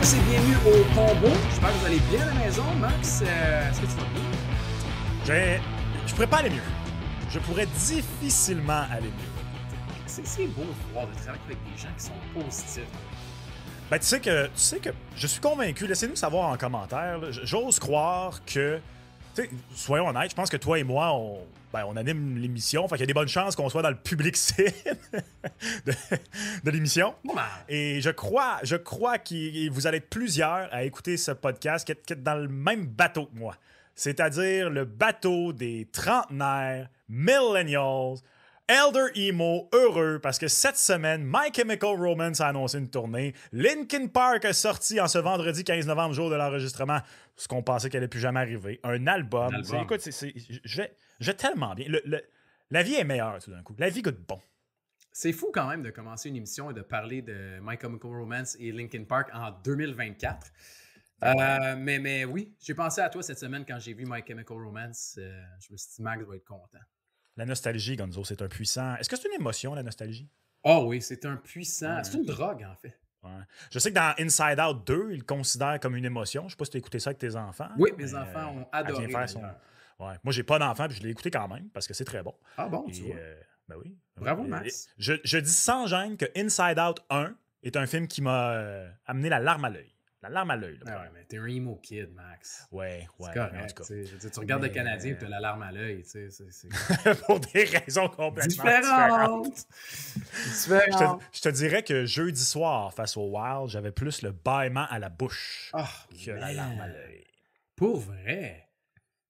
tous et bienvenue au combo. J'espère que vous allez bien à la maison. Max, est-ce que tu vas bien? Je pourrais pas aller mieux. Je pourrais difficilement aller mieux. C'est beau de voir de travailler avec des gens qui sont positifs. Ben, tu sais que je suis convaincu. Laissez-nous savoir en commentaire. Là. J'ose croire que, tu sais, soyons honnêtes, je pense que toi et moi, on anime l'émission. Fait qu'il y a des bonnes chances qu'on soit dans le public cible de l'émission. Et je crois que vous allez être plusieurs à écouter ce podcast qui êtes dans le même bateau que moi. C'est-à-dire le bateau des trentenaires, millennials, Elder Emo heureux parce que cette semaine, My Chemical Romance a annoncé une tournée. Linkin Park a sorti en ce vendredi 15 novembre, jour de l'enregistrement, ce qu'on pensait qu'elle allait plus jamais arriver. Un album. Écoute, je vais tellement bien. La vie est meilleure tout d'un coup. La vie goûte bon. C'est fou quand même de commencer une émission et de parler de My Chemical Romance et Linkin Park en 2024. Mais oui, j'ai pensé à toi cette semaine quand j'ai vu My Chemical Romance. Je me suis dit, Max va être content. La nostalgie, Gonzo, c'est un puissant... Est-ce que c'est une émotion, la nostalgie? Oh oui, c'est un puissant... C'est une drogue, en fait. Ouais. Je sais que dans Inside Out 2, ils le considèrent comme une émotion. Je sais pas si tu as écouté ça avec tes enfants. Oui, mes enfants ont adoré. Ouais. Moi, j'ai pas d'enfants, puis je l'ai écouté quand même, parce que c'est très bon. Ah bon, tu vois. Ben oui. Bravo, Max. Je dis sans gêne que Inside Out 1 est un film qui m'a amené la larme à l'œil. La larme à l'œil. Ah ouais, mais t'es un emo kid, Max. Ouais. C'est correct. Tu regardes le Canadien et t'as la larme à l'œil. C'est... Pour des raisons complètement différentes. Je te dirais que jeudi soir, face au Wild, j'avais plus le bâillement à la bouche que la larme à l'œil. Pour vrai.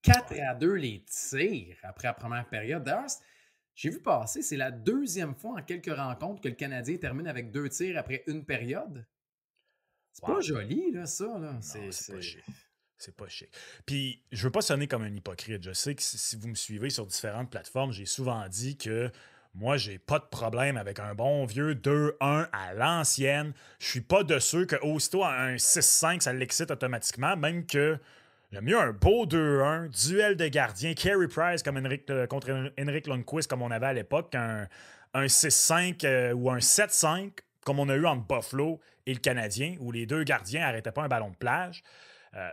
4-2 les tirs après la première période. D'ailleurs, j'ai vu passer, c'est la deuxième fois en quelques rencontres que le Canadien termine avec 2 tirs après une période. C'est pas joli, là, ça. Là. Non, c'est pas chic. C'est pas chic. Puis, je veux pas sonner comme un hypocrite. Je sais que si vous me suivez sur différentes plateformes, j'ai souvent dit que moi, j'ai pas de problème avec un bon vieux 2-1 à l'ancienne. Je suis pas de ceux que, aussitôt à un 6-5, ça l'excite automatiquement, même que j'aime mieux un beau 2-1, duel de gardien, Carey Price contre Henrik Lundqvist, comme on avait à l'époque, un 6-5 ou un 7-5, comme on a eu entre Buffalo et le Canadien, où les deux gardiens n'arrêtaient pas un ballon de plage.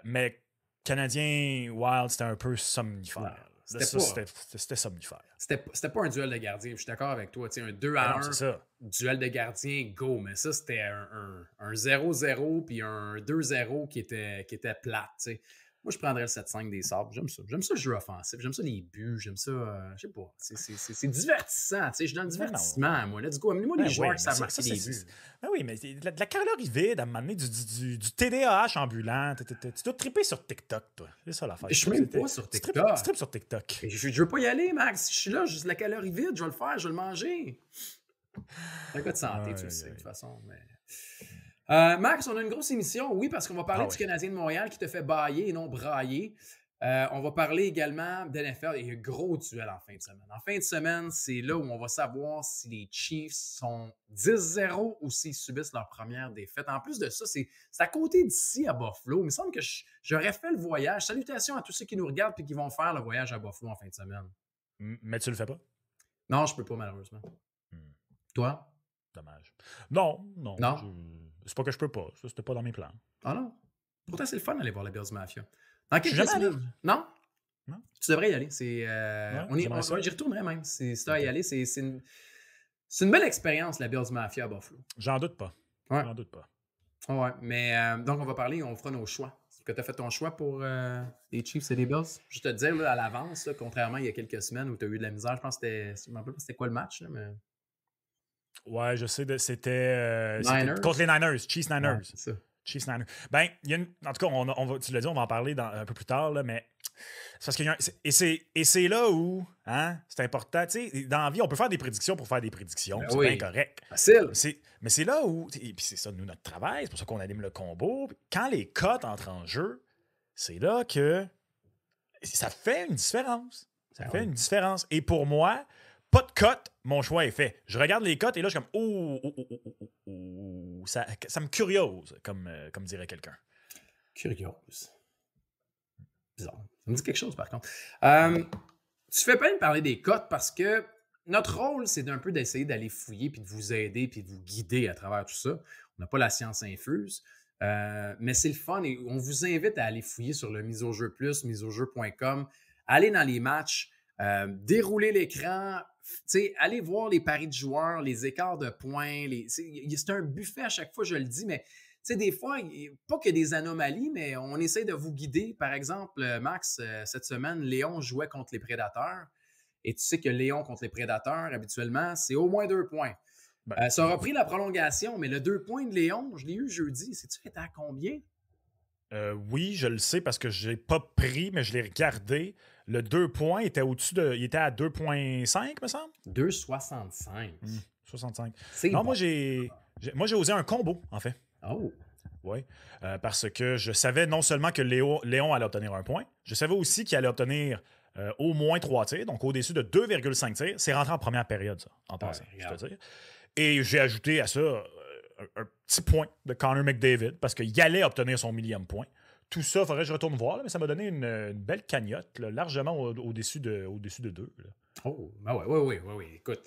Mais Canadien Wild, c'était un peu somnifère. C'était somnifère. C'était pas un duel de gardien. Je suis d'accord avec toi. Un 2-1, duel de gardien, go. Mais ça, c'était un 0-0 puis un 2-0 qui était plate. T'sais. Moi, je prendrais le 7-5 des Sabres. J'aime ça. J'aime ça le jeu offensif. J'aime ça les buts. J'aime ça. Je sais pas. C'est divertissant. Je suis dans le divertissement, moi. Let's go. Amenez-moi les joueurs qui savent marquer des buts. Ben oui, mais de la calorie vide à m'amener du TDAH ambulant. Tu dois tripper sur TikTok, toi. C'est ça l'affaire. Je suis même pas sur TikTok. Tu tripes sur TikTok. Je veux pas y aller, Max. Je suis là, juste la calorie vide. Je vais le faire. Je vais le manger. C'est un cas de santé, tu le sais, de toute façon. Mais... Max, on a une grosse émission, oui, parce qu'on va parler du Canadien de Montréal qui te fait bailler et non brailler. On va parler également de NFL. Il y a un gros duel en fin de semaine. En fin de semaine, c'est là où on va savoir si les Chiefs sont 10-0 ou s'ils subissent leur première défaite. En plus de ça, c'est à côté d'ici à Buffalo. Il me semble que j'aurais fait le voyage. Salutations à tous ceux qui nous regardent et qui vont faire le voyage à Buffalo en fin de semaine. Mais tu le fais pas? Non, je peux pas, malheureusement. Toi? Dommage. Non. C'est pas que je peux pas. Ça, c'était pas dans mes plans. Ah non? Pourtant, c'est le fun d'aller voir la Bills Mafia. Dans quelques semaines. Non? Tu devrais y aller. J'y retournerai même. Si tu as à y aller, c'est une belle expérience, la Bills Mafia à Buffalo. J'en doute pas. Ouais. J'en doute pas. Ouais, mais donc on va parler, on fera nos choix. Est-ce que tu as fait ton choix pour les Chiefs et les Bills? Je te dire là, à l'avance, là, contrairement à il y a quelques semaines où tu as eu de la misère, je pense que c'était quoi le match? Là, mais... Ouais, je sais, c'était contre les Niners, Chiefs Niners. Ouais, c'est ça. Chiefs Niners. Ben, en tout cas, tu l'as dit, on va en parler un peu plus tard, là, mais c'est parce qu'il y a et c'est là où, c'est important. Tu sais, dans la vie, on peut faire des prédictions pour faire des prédictions. Ben c'est bien correct. Facile. Mais c'est là où, et puis c'est ça, nous, notre travail, c'est pour ça qu'on anime le combo. Quand les cotes entrent en jeu, c'est là que ça fait une différence. Ça fait une différence. Et pour moi, pas de cote, mon choix est fait. Je regarde les cotes et là, je suis comme ça me curiose, comme dirait quelqu'un. Curiose. Bizarre. Ça me dit quelque chose, par contre. Tu fais pas me parler des cotes parce que notre rôle, c'est d'un peu d'essayer d'aller fouiller puis de vous aider puis de vous guider à travers tout ça. On n'a pas la science infuse. Mais c'est le fun et on vous invite à aller fouiller sur le Mise au jeu plus, miseaujeu.com, aller dans les matchs, dérouler l'écran, allez voir les paris de joueurs, les écarts de points. C'est un buffet à chaque fois, je le dis, mais des fois, pas que des anomalies, mais on essaie de vous guider. Par exemple, Max, cette semaine, Léon jouait contre les Prédateurs. Et tu sais que Léon contre les Prédateurs, habituellement, c'est au moins 2 points. Ça aura pris la prolongation, mais le 2 points de Léon, je l'ai eu jeudi. Sais-tu était à combien? Oui, je le sais parce que je l'ai pas pris, mais je l'ai regardé. Le 2 points était au-dessus de. Il était à 2,5, me semble? 2,65. 65. Non, bon. Moi, j'ai osé un combo, en fait. Oh! Oui, parce que je savais non seulement que Léon allait obtenir 1 point, je savais aussi qu'il allait obtenir au moins 3 tirs, donc au-dessus de 2,5 tirs. C'est rentré en première période, ça, en passant, je te dire. Et j'ai ajouté à ça un petit point de Connor McDavid, parce qu'il allait obtenir son 1000e point. Tout ça, il faudrait que je retourne voir, là, mais ça m'a donné une belle cagnotte, là, largement au-dessus de 2. Là. Oh, ben oui. Écoute,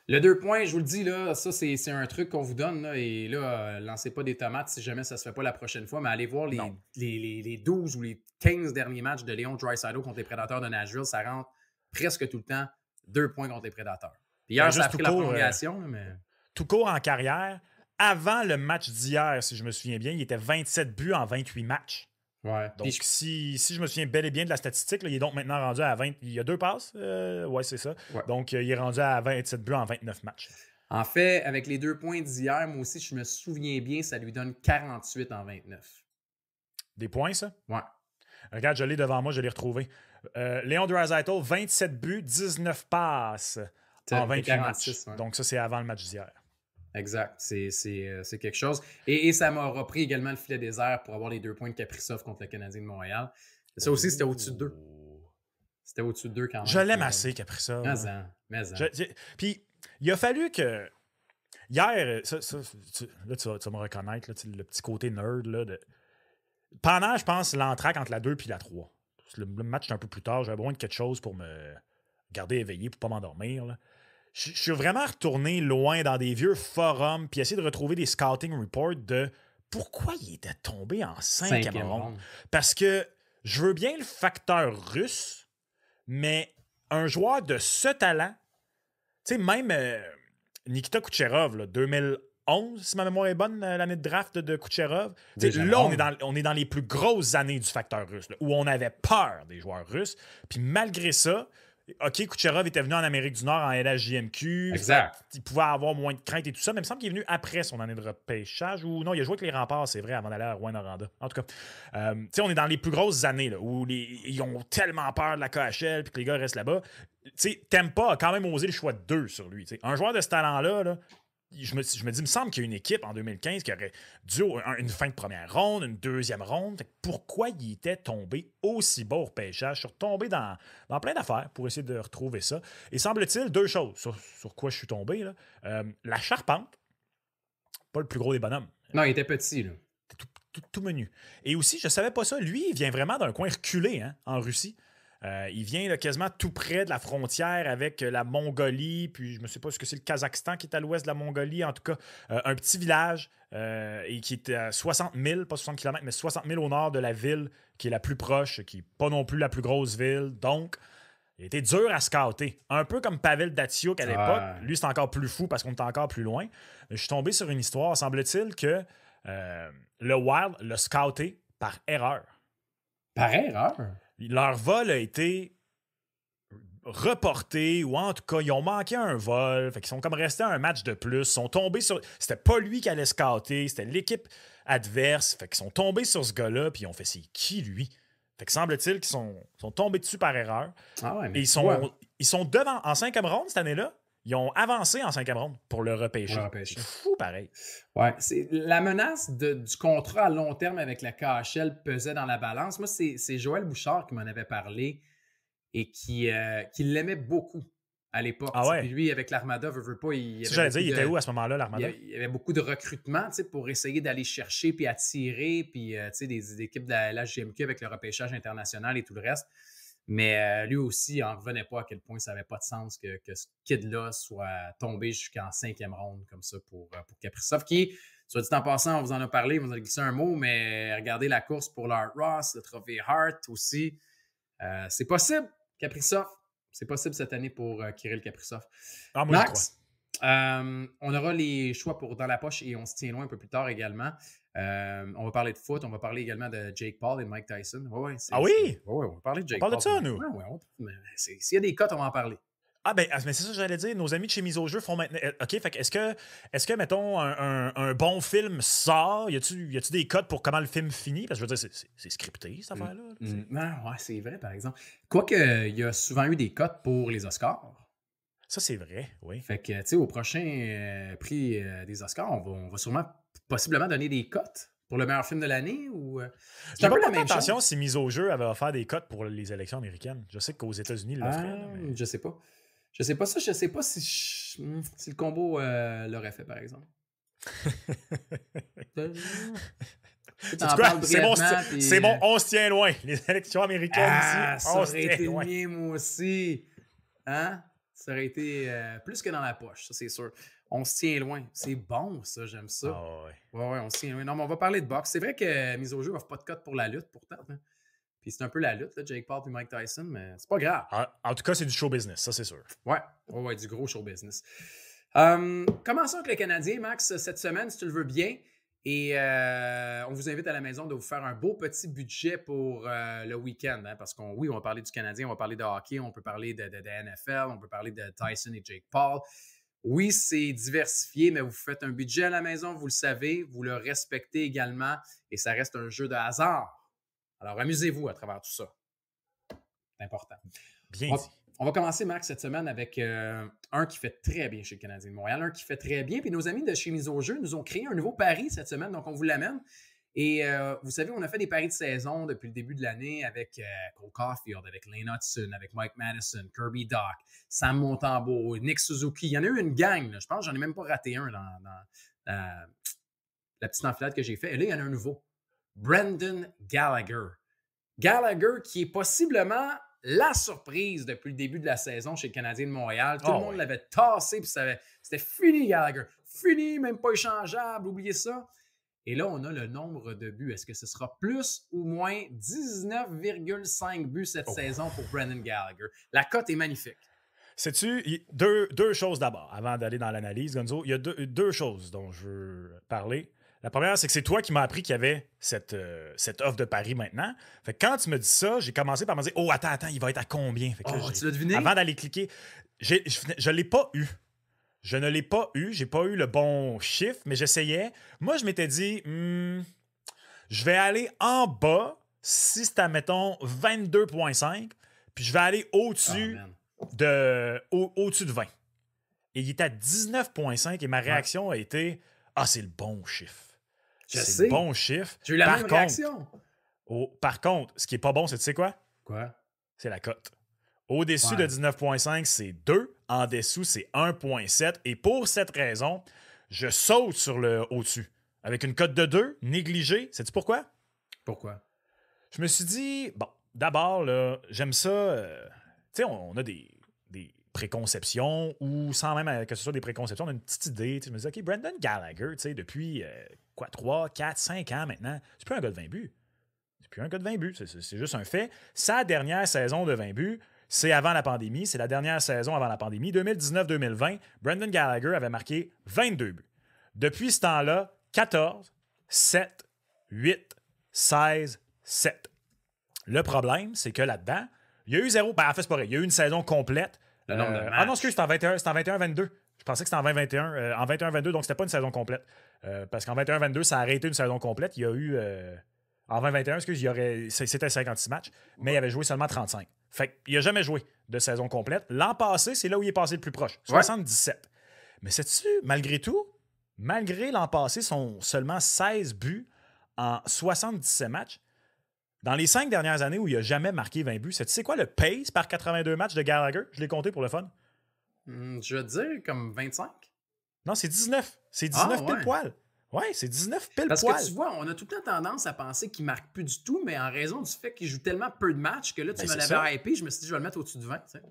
le 2 points, je vous le dis, là, ça, c'est un truc qu'on vous donne. Là, et là, lancez pas des tomates si jamais ça se fait pas la prochaine fois, mais allez voir les 12 ou les 15 derniers matchs de Léon Draisaitl contre les Prédateurs de Nashville. Ça rentre presque tout le temps 2 points contre les Prédateurs. Puis hier, ça a pris la prolongation. Mais... Tout court en carrière, avant le match d'hier, si je me souviens bien, il était 27 buts en 28 matchs. Ouais. Donc, si je me souviens bel et bien de la statistique, là, il est donc maintenant rendu à 20. Il y a 2 passes. Ouais, c'est ça. Ouais. Donc, il est rendu à 27 buts en 29 matchs. En fait, avec les 2 points d'hier, moi aussi, je me souviens bien, ça lui donne 48 en 29. Des points, ça? Ouais. Regarde, je l'ai devant moi, je l'ai retrouvé. Léon Draisaitl, 27 buts, 19 passes en 28 matchs. Ouais. Donc, ça, c'est avant le match d'hier. Exact. C'est quelque chose. Et ça m'a repris également le filet désert pour avoir les 2 points de Kaprizov contre le Canadien de Montréal. Ça aussi, c'était au-dessus de 2. C'était au-dessus de 2 quand même. Je l'aime assez, Kaprizov. Mais Puis, il a fallu que... Hier, là, tu vas me reconnaître, là, le petit côté nerd. Là, pendant, je pense, l'entraque entre la 2 et la 3. Le match est un peu plus tard. J'avais besoin de quelque chose pour me garder éveillé, pour ne pas m'endormir, là. Je suis vraiment retourné loin dans des vieux forums puis essayer de retrouver des scouting reports de pourquoi il était tombé en 5e ronde. Parce que je veux bien le facteur russe, mais un joueur de ce talent, tu sais, même Nikita Kucherov, là, 2011, si ma mémoire est bonne, l'année de draft de Kucherov. Là, on est dans les plus grosses années du facteur russe, là, où on avait peur des joueurs russes. Puis malgré ça, OK, Kucherov était venu en Amérique du Nord en LHJMQ. Exact. Il pouvait avoir moins de crainte et tout ça, mais il me semble qu'il est venu après son année de repêchage. Ou non, il a joué avec les Remparts, c'est vrai, avant d'aller à Rouyn-Noranda. En tout cas, on est dans les plus grosses années là, où ils ont tellement peur de la KHL puis que les gars restent là-bas. Tampa a quand même osé le choix de 2 sur lui. T'sais. Un joueur de ce talent-là, là, je me dis, il me semble qu'il y a une équipe en 2015 qui aurait dû une fin de première ronde, une deuxième ronde. Pourquoi il était tombé aussi bas au repêchage? Je suis retombé dans plein d'affaires pour essayer de retrouver ça. Et semble-t-il, 2 choses sur quoi je suis tombé. Là. La charpente, pas le plus gros des bonhommes. Non, il était petit. Là. Tout menu. Et aussi, je savais pas ça, lui, il vient vraiment d'un coin reculé en Russie. Il vient là, quasiment tout près de la frontière avec la Mongolie, puis je ne sais pas ce que c'est le Kazakhstan qui est à l'ouest de la Mongolie, en tout cas, un petit village et qui est à 60 000, pas 60 km, mais 60 000 au nord de la ville qui est la plus proche, qui n'est pas non plus la plus grosse ville. Donc, il était dur à scouter. Un peu comme Pavel Datsyuk à l'époque. Lui, c'est encore plus fou parce qu'on est encore plus loin. Je suis tombé sur une histoire, semble-t-il, que le Wild l'a scouté par erreur. Par erreur? Leur vol a été reporté, ou en tout cas, ils ont manqué un vol. Fait qu'ils sont comme restés à un match de plus. Ils sont tombés sur... C'était pas lui qui allait scouter, c'était l'équipe adverse. Fait qu'ils sont tombés sur ce gars-là, puis ils ont fait « c'est qui, lui? » Fait que semble-t-il qu'ils sont tombés dessus par erreur. Ah ouais, mais et ils sont devant, en 5e ronde cette année-là. Ils ont avancé en 5e ronde pour le repêcher. C'est fou, pareil. Ouais, la menace du contrat à long terme avec la KHL pesait dans la balance. Moi, c'est Joël Bouchard qui m'en avait parlé et qui l'aimait beaucoup à l'époque. Ah ouais? Puis lui, avec l'Armada, veut pas... il était où à ce moment-là, l'Armada? Il y avait beaucoup de recrutement pour essayer d'aller chercher puis attirer puis des équipes de la GMQ avec le repêchage international et tout le reste. Mais lui aussi, il n'en revenait pas à quel point ça n'avait pas de sens que ce kid-là soit tombé jusqu'en 5e ronde comme ça pour Kaprizov, qui Soit dit en passant, on vous en a parlé, on vous a glissé un mot, mais regardez la course pour l'Art Ross, le trophée Hart aussi. C'est possible, Kaprizov. C'est possible cette année pour Kirill Kaprizov. Moi, Max, on aura les choix pour Dans la poche et on se tient loin un peu plus tard également. On va parler de foot, on va parler également de Jake Paul et Mike Tyson. Oui? Oui, on va parler de Jake Paul. On parle de ça, nous? Oui, s'il y a des cotes, on va en parler. Mais c'est ça que j'allais dire. Nos amis de chez Mise au jeu font maintenant. OK, fait est-ce que mettons, un bon film sort? Y a-tu des codes pour comment le film finit? Parce que je veux dire, c'est scripté, cette affaire-là. Ouais, c'est vrai, par exemple. Quoique, il y a souvent eu des cotes pour les Oscars. Ça, c'est vrai, oui. Fait que, tu sais, au prochain prix des Oscars, on va sûrement possiblement donner des cotes pour le meilleur film de l'année ou. J'ai pas fait attention si Mise au jeu avait offert des cotes pour les élections américaines. Je sais qu'aux États-Unis, ils l'offraient. Mais... Je sais pas. Je sais pas ça. Je sais pas si le combo l'aurait fait, par exemple. C'est bon, on se tient loin. Les élections américaines ici, ça aurait été loin. Le mien, moi aussi. Hein? Ça aurait été plus que dans la poche, ça, c'est sûr. On se tient loin. C'est bon, ça, j'aime ça. Ouais, on se tient loin. Non, mais on va parler de boxe. C'est vrai que Mise au jeu n'offre pas de cote pour la lutte, pourtant. Hein? Puis c'est un peu la lutte, là, Jake Paul et Mike Tyson, mais c'est pas grave. En tout cas, c'est du show business, ça, c'est sûr. Ouais, du gros show business. Commençons avec le Canadien, Max, cette semaine, si tu le veux bien. Et on vous invite à la maison de vous faire un beau petit budget pour le week-end. Hein, parce on va parler du Canadien, on va parler de hockey, on peut parler de NFL, on peut parler de Tyson et Jake Paul. Oui, c'est diversifié, mais vous faites un budget à la maison, vous le savez, vous le respectez également et ça reste un jeu de hasard. Alors, amusez-vous à travers tout ça. C'est important. Bien dit. On va commencer, Max, cette semaine avec un qui fait très bien chez le Canadien de Montréal, un qui fait très bien. Puis nos amis de chez Mise au jeu nous ont créé un nouveau pari cette semaine, donc on vous l'amène. Et vous savez, on a fait des paris de saison depuis le début de l'année avec Cole Caulfield, avec Lane Hutson, avec Mike Madison, Kirby Dach, Sam Montembeault, Nick Suzuki. Il y en a eu une gang, là. Je pense que j'en ai même pas raté un dans la petite enfilade que j'ai fait. Et là, il y en a un nouveau. Brendan Gallagher. Gallagher qui est possiblement la surprise depuis le début de la saison chez le Canadien de Montréal. Tout le monde l'avait tassé, puis c'était fini, Gallagher. Fini, même pas échangeable, oubliez ça. Et là, on a le nombre de buts. Est-ce que ce sera plus ou moins 19,5 buts cette saison pour Brendan Gallagher? La cote est magnifique. Sais-tu, deux choses d'abord, avant d'aller dans l'analyse, Gonzo. Il y a deux choses dont je veux parler. La première, c'est que c'est toi qui m'as appris qu'il y avait cette offre de pari maintenant. Fait que quand tu me dis ça, j'ai commencé par me dire « Oh, attends, il va être à combien? » Fait que là, tu l'as deviné? Avant d'aller cliquer, je ne l'ai pas eu. Je ne l'ai pas eu. J'ai pas eu le bon chiffre, mais j'essayais. Moi, je m'étais dit je vais aller en bas si c'est, mettons, 22,5, puis je vais aller au-dessus au-dessus de 20. Et il était à 19,5 et ma réaction a été « Ah, c'est le bon chiffre. » C'est le bon chiffre. J'ai eu la même réaction. Par contre, ce qui est pas bon, c'est tu sais quoi? Quoi? C'est la cote. Au-dessus de 19,5, c'est 2. En dessous, c'est 1,7. Et pour cette raison, je saute sur le au-dessus. Avec une cote de 2, négligée. Sais-tu pourquoi? Pourquoi? Je me suis dit, bon, d'abord, là, j'aime ça. Tu sais, on a des préconceptions ou sans même que ce soit des préconceptions, on a une petite idée. Je me dis, OK, Brendan Gallagher, tu sais, depuis 3, 4, 5 ans maintenant, c'est plus un gars de 20 buts. C'est plus un gars de 20 buts. C'est juste un fait. Sa dernière saison de 20 buts, c'est avant la pandémie. C'est la dernière saison avant la pandémie. 2019-2020, Brendan Gallagher avait marqué 22 buts. Depuis ce temps-là, 14, 7, 8, 16, 7. Le problème, c'est que là-dedans, il y a eu 0. En fait, c'est pas vrai. Il y a eu une saison complète. Le nombre de matchs. Ah non, excuse, c'était en 21-22. Je pensais que c'était en 20-21. En 21-22, donc c'était pas une saison complète. Parce qu'en 21-22, ça a arrêté une saison complète. Il y a eu... en 20-21, c'était 56 matchs, mais il avait joué seulement 35. Fait qu'il n'a jamais joué de saison complète. L'an passé, c'est là où il est passé le plus proche. 77. Mais sais-tu, malgré tout, malgré l'an passé, son seulement 16 buts en 77 matchs, dans les 5 dernières années où il n'a jamais marqué 20 buts, tu sais quoi le pace par 82 matchs de Gallagher? Je l'ai compté pour le fun. Je veux dire comme 25. Non, c'est 19. C'est 19 pile poil. Ouais, c'est 19 pile poil. Parce que tu vois, on a tout le temps tendance à penser qu'il ne marque plus du tout, mais en raison du fait qu'il joue tellement peu de matchs que là, tu me l'avais hypé, je me suis dit, je vais le mettre au-dessus de 20. Tu sais.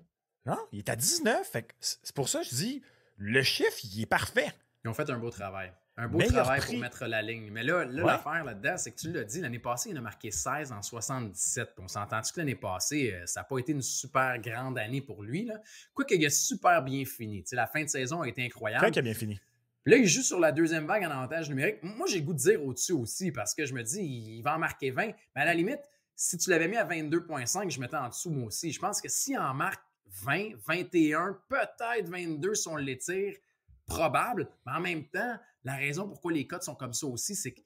Non, il est à 19. Fait que c'est pour ça que je dis, le chiffre, il est parfait. Ils ont fait un beau travail. Un beau travail pour mettre la ligne. Mais là l'affaire là-dedans, c'est que tu l'as dit, l'année passée, il en a marqué 16 en 77. On s'entend-tu que l'année passée, ça n'a pas été une super grande année pour lui, là? Quoique, il a super bien fini. T'sais, la fin de saison a été incroyable. Très qu'il a bien fini. Puis là, il joue sur la deuxième vague en avantage numérique. Moi, j'ai le goût de dire au-dessus aussi parce que je me dis, il va en marquer 20. Mais à la limite, si tu l'avais mis à 22,5, je mettais en dessous moi aussi. Je pense que s'il en marque 20, 21, peut-être 22 si on l'étire, probable. Mais en même temps, la raison pourquoi les cotes sont comme ça aussi, c'est que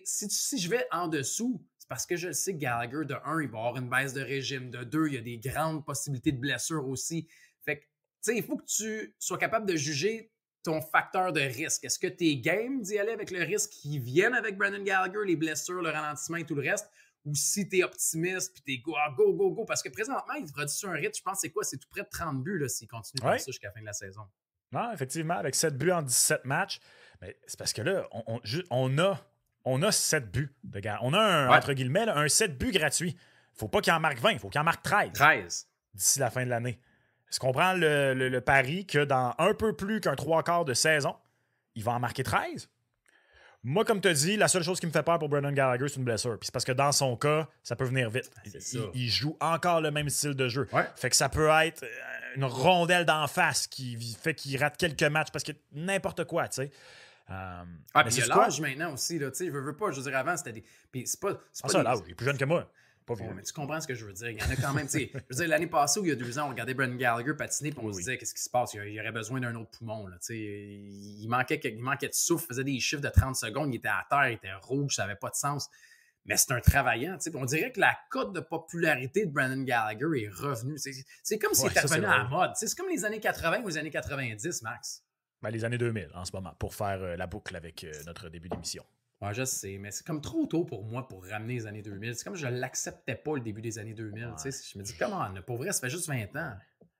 si je vais en dessous, c'est parce que je le sais que Gallagher, de 1, il va avoir une baisse de régime. De 2, il y a des grandes possibilités de blessure aussi. Fait que, il faut que tu sois capable de juger ton facteur de risque. Est-ce que tu es game d'y aller avec le risque qui viennent avec Brendan Gallagher, les blessures, le ralentissement et tout le reste, ou si tu es optimiste puis tu es go, parce que présentement, il produit sur un rythme, je pense, c'est tout près de 30 buts là, s'il continue comme ça jusqu'à la fin de la saison. Non, effectivement, avec 7 buts en 17 matchs, mais c'est parce que là, on a 7 buts de gars. On a entre guillemets, là, un 7 buts gratuit. Faut pas qu'il en marque 20, il faut qu'il en marque 13 d'ici la fin de l'année. Est-ce qu'on prend le pari que dans un peu plus qu'un 3/4 de saison, il va en marquer 13? Moi, comme tu as dit, la seule chose qui me fait peur pour Brendan Gallagher, c'est une blessure. Puis c'est parce que dans son cas, ça peut venir vite. Il joue encore le même style de jeu. Fait que ça peut être une rondelle d'en face qui fait qu'il rate quelques matchs parce que n'importe quoi, tu sais. Puis il y a l'âge maintenant aussi, là, tu sais, je veux pas, je veux dire, avant, c'était des... Puis c'est pas ça, là, il est plus jeune que moi. Mais tu comprends ce que je veux dire. Il y en a quand même, tu sais. Je veux dire, l'année passée, où il y a 2 ans, on regardait Brendan Gallagher patiner, puis on se disait, qu'est-ce qui se passe? Il aurait besoin d'un autre poumon, là, tu sais. Il manquait de souffle, il faisait des chiffres de 30 secondes, il était à terre, il était rouge, ça n'avait pas de sens. Mais c'est un travaillant, tu sais. On dirait que la cote de popularité de Brendan Gallagher est revenue. C'est comme s'il était revenu à la mode. C'est comme les années 80 ou les années 90, Max. Ben, les années 2000, en ce moment, pour faire la boucle avec notre début d'émission. Ouais, je sais, mais c'est comme trop tôt pour moi pour ramener les années 2000. C'est comme je ne l'acceptais pas le début des années 2000. Tu sais, je me dis, comment? Pour vrai, ça fait juste 20 ans.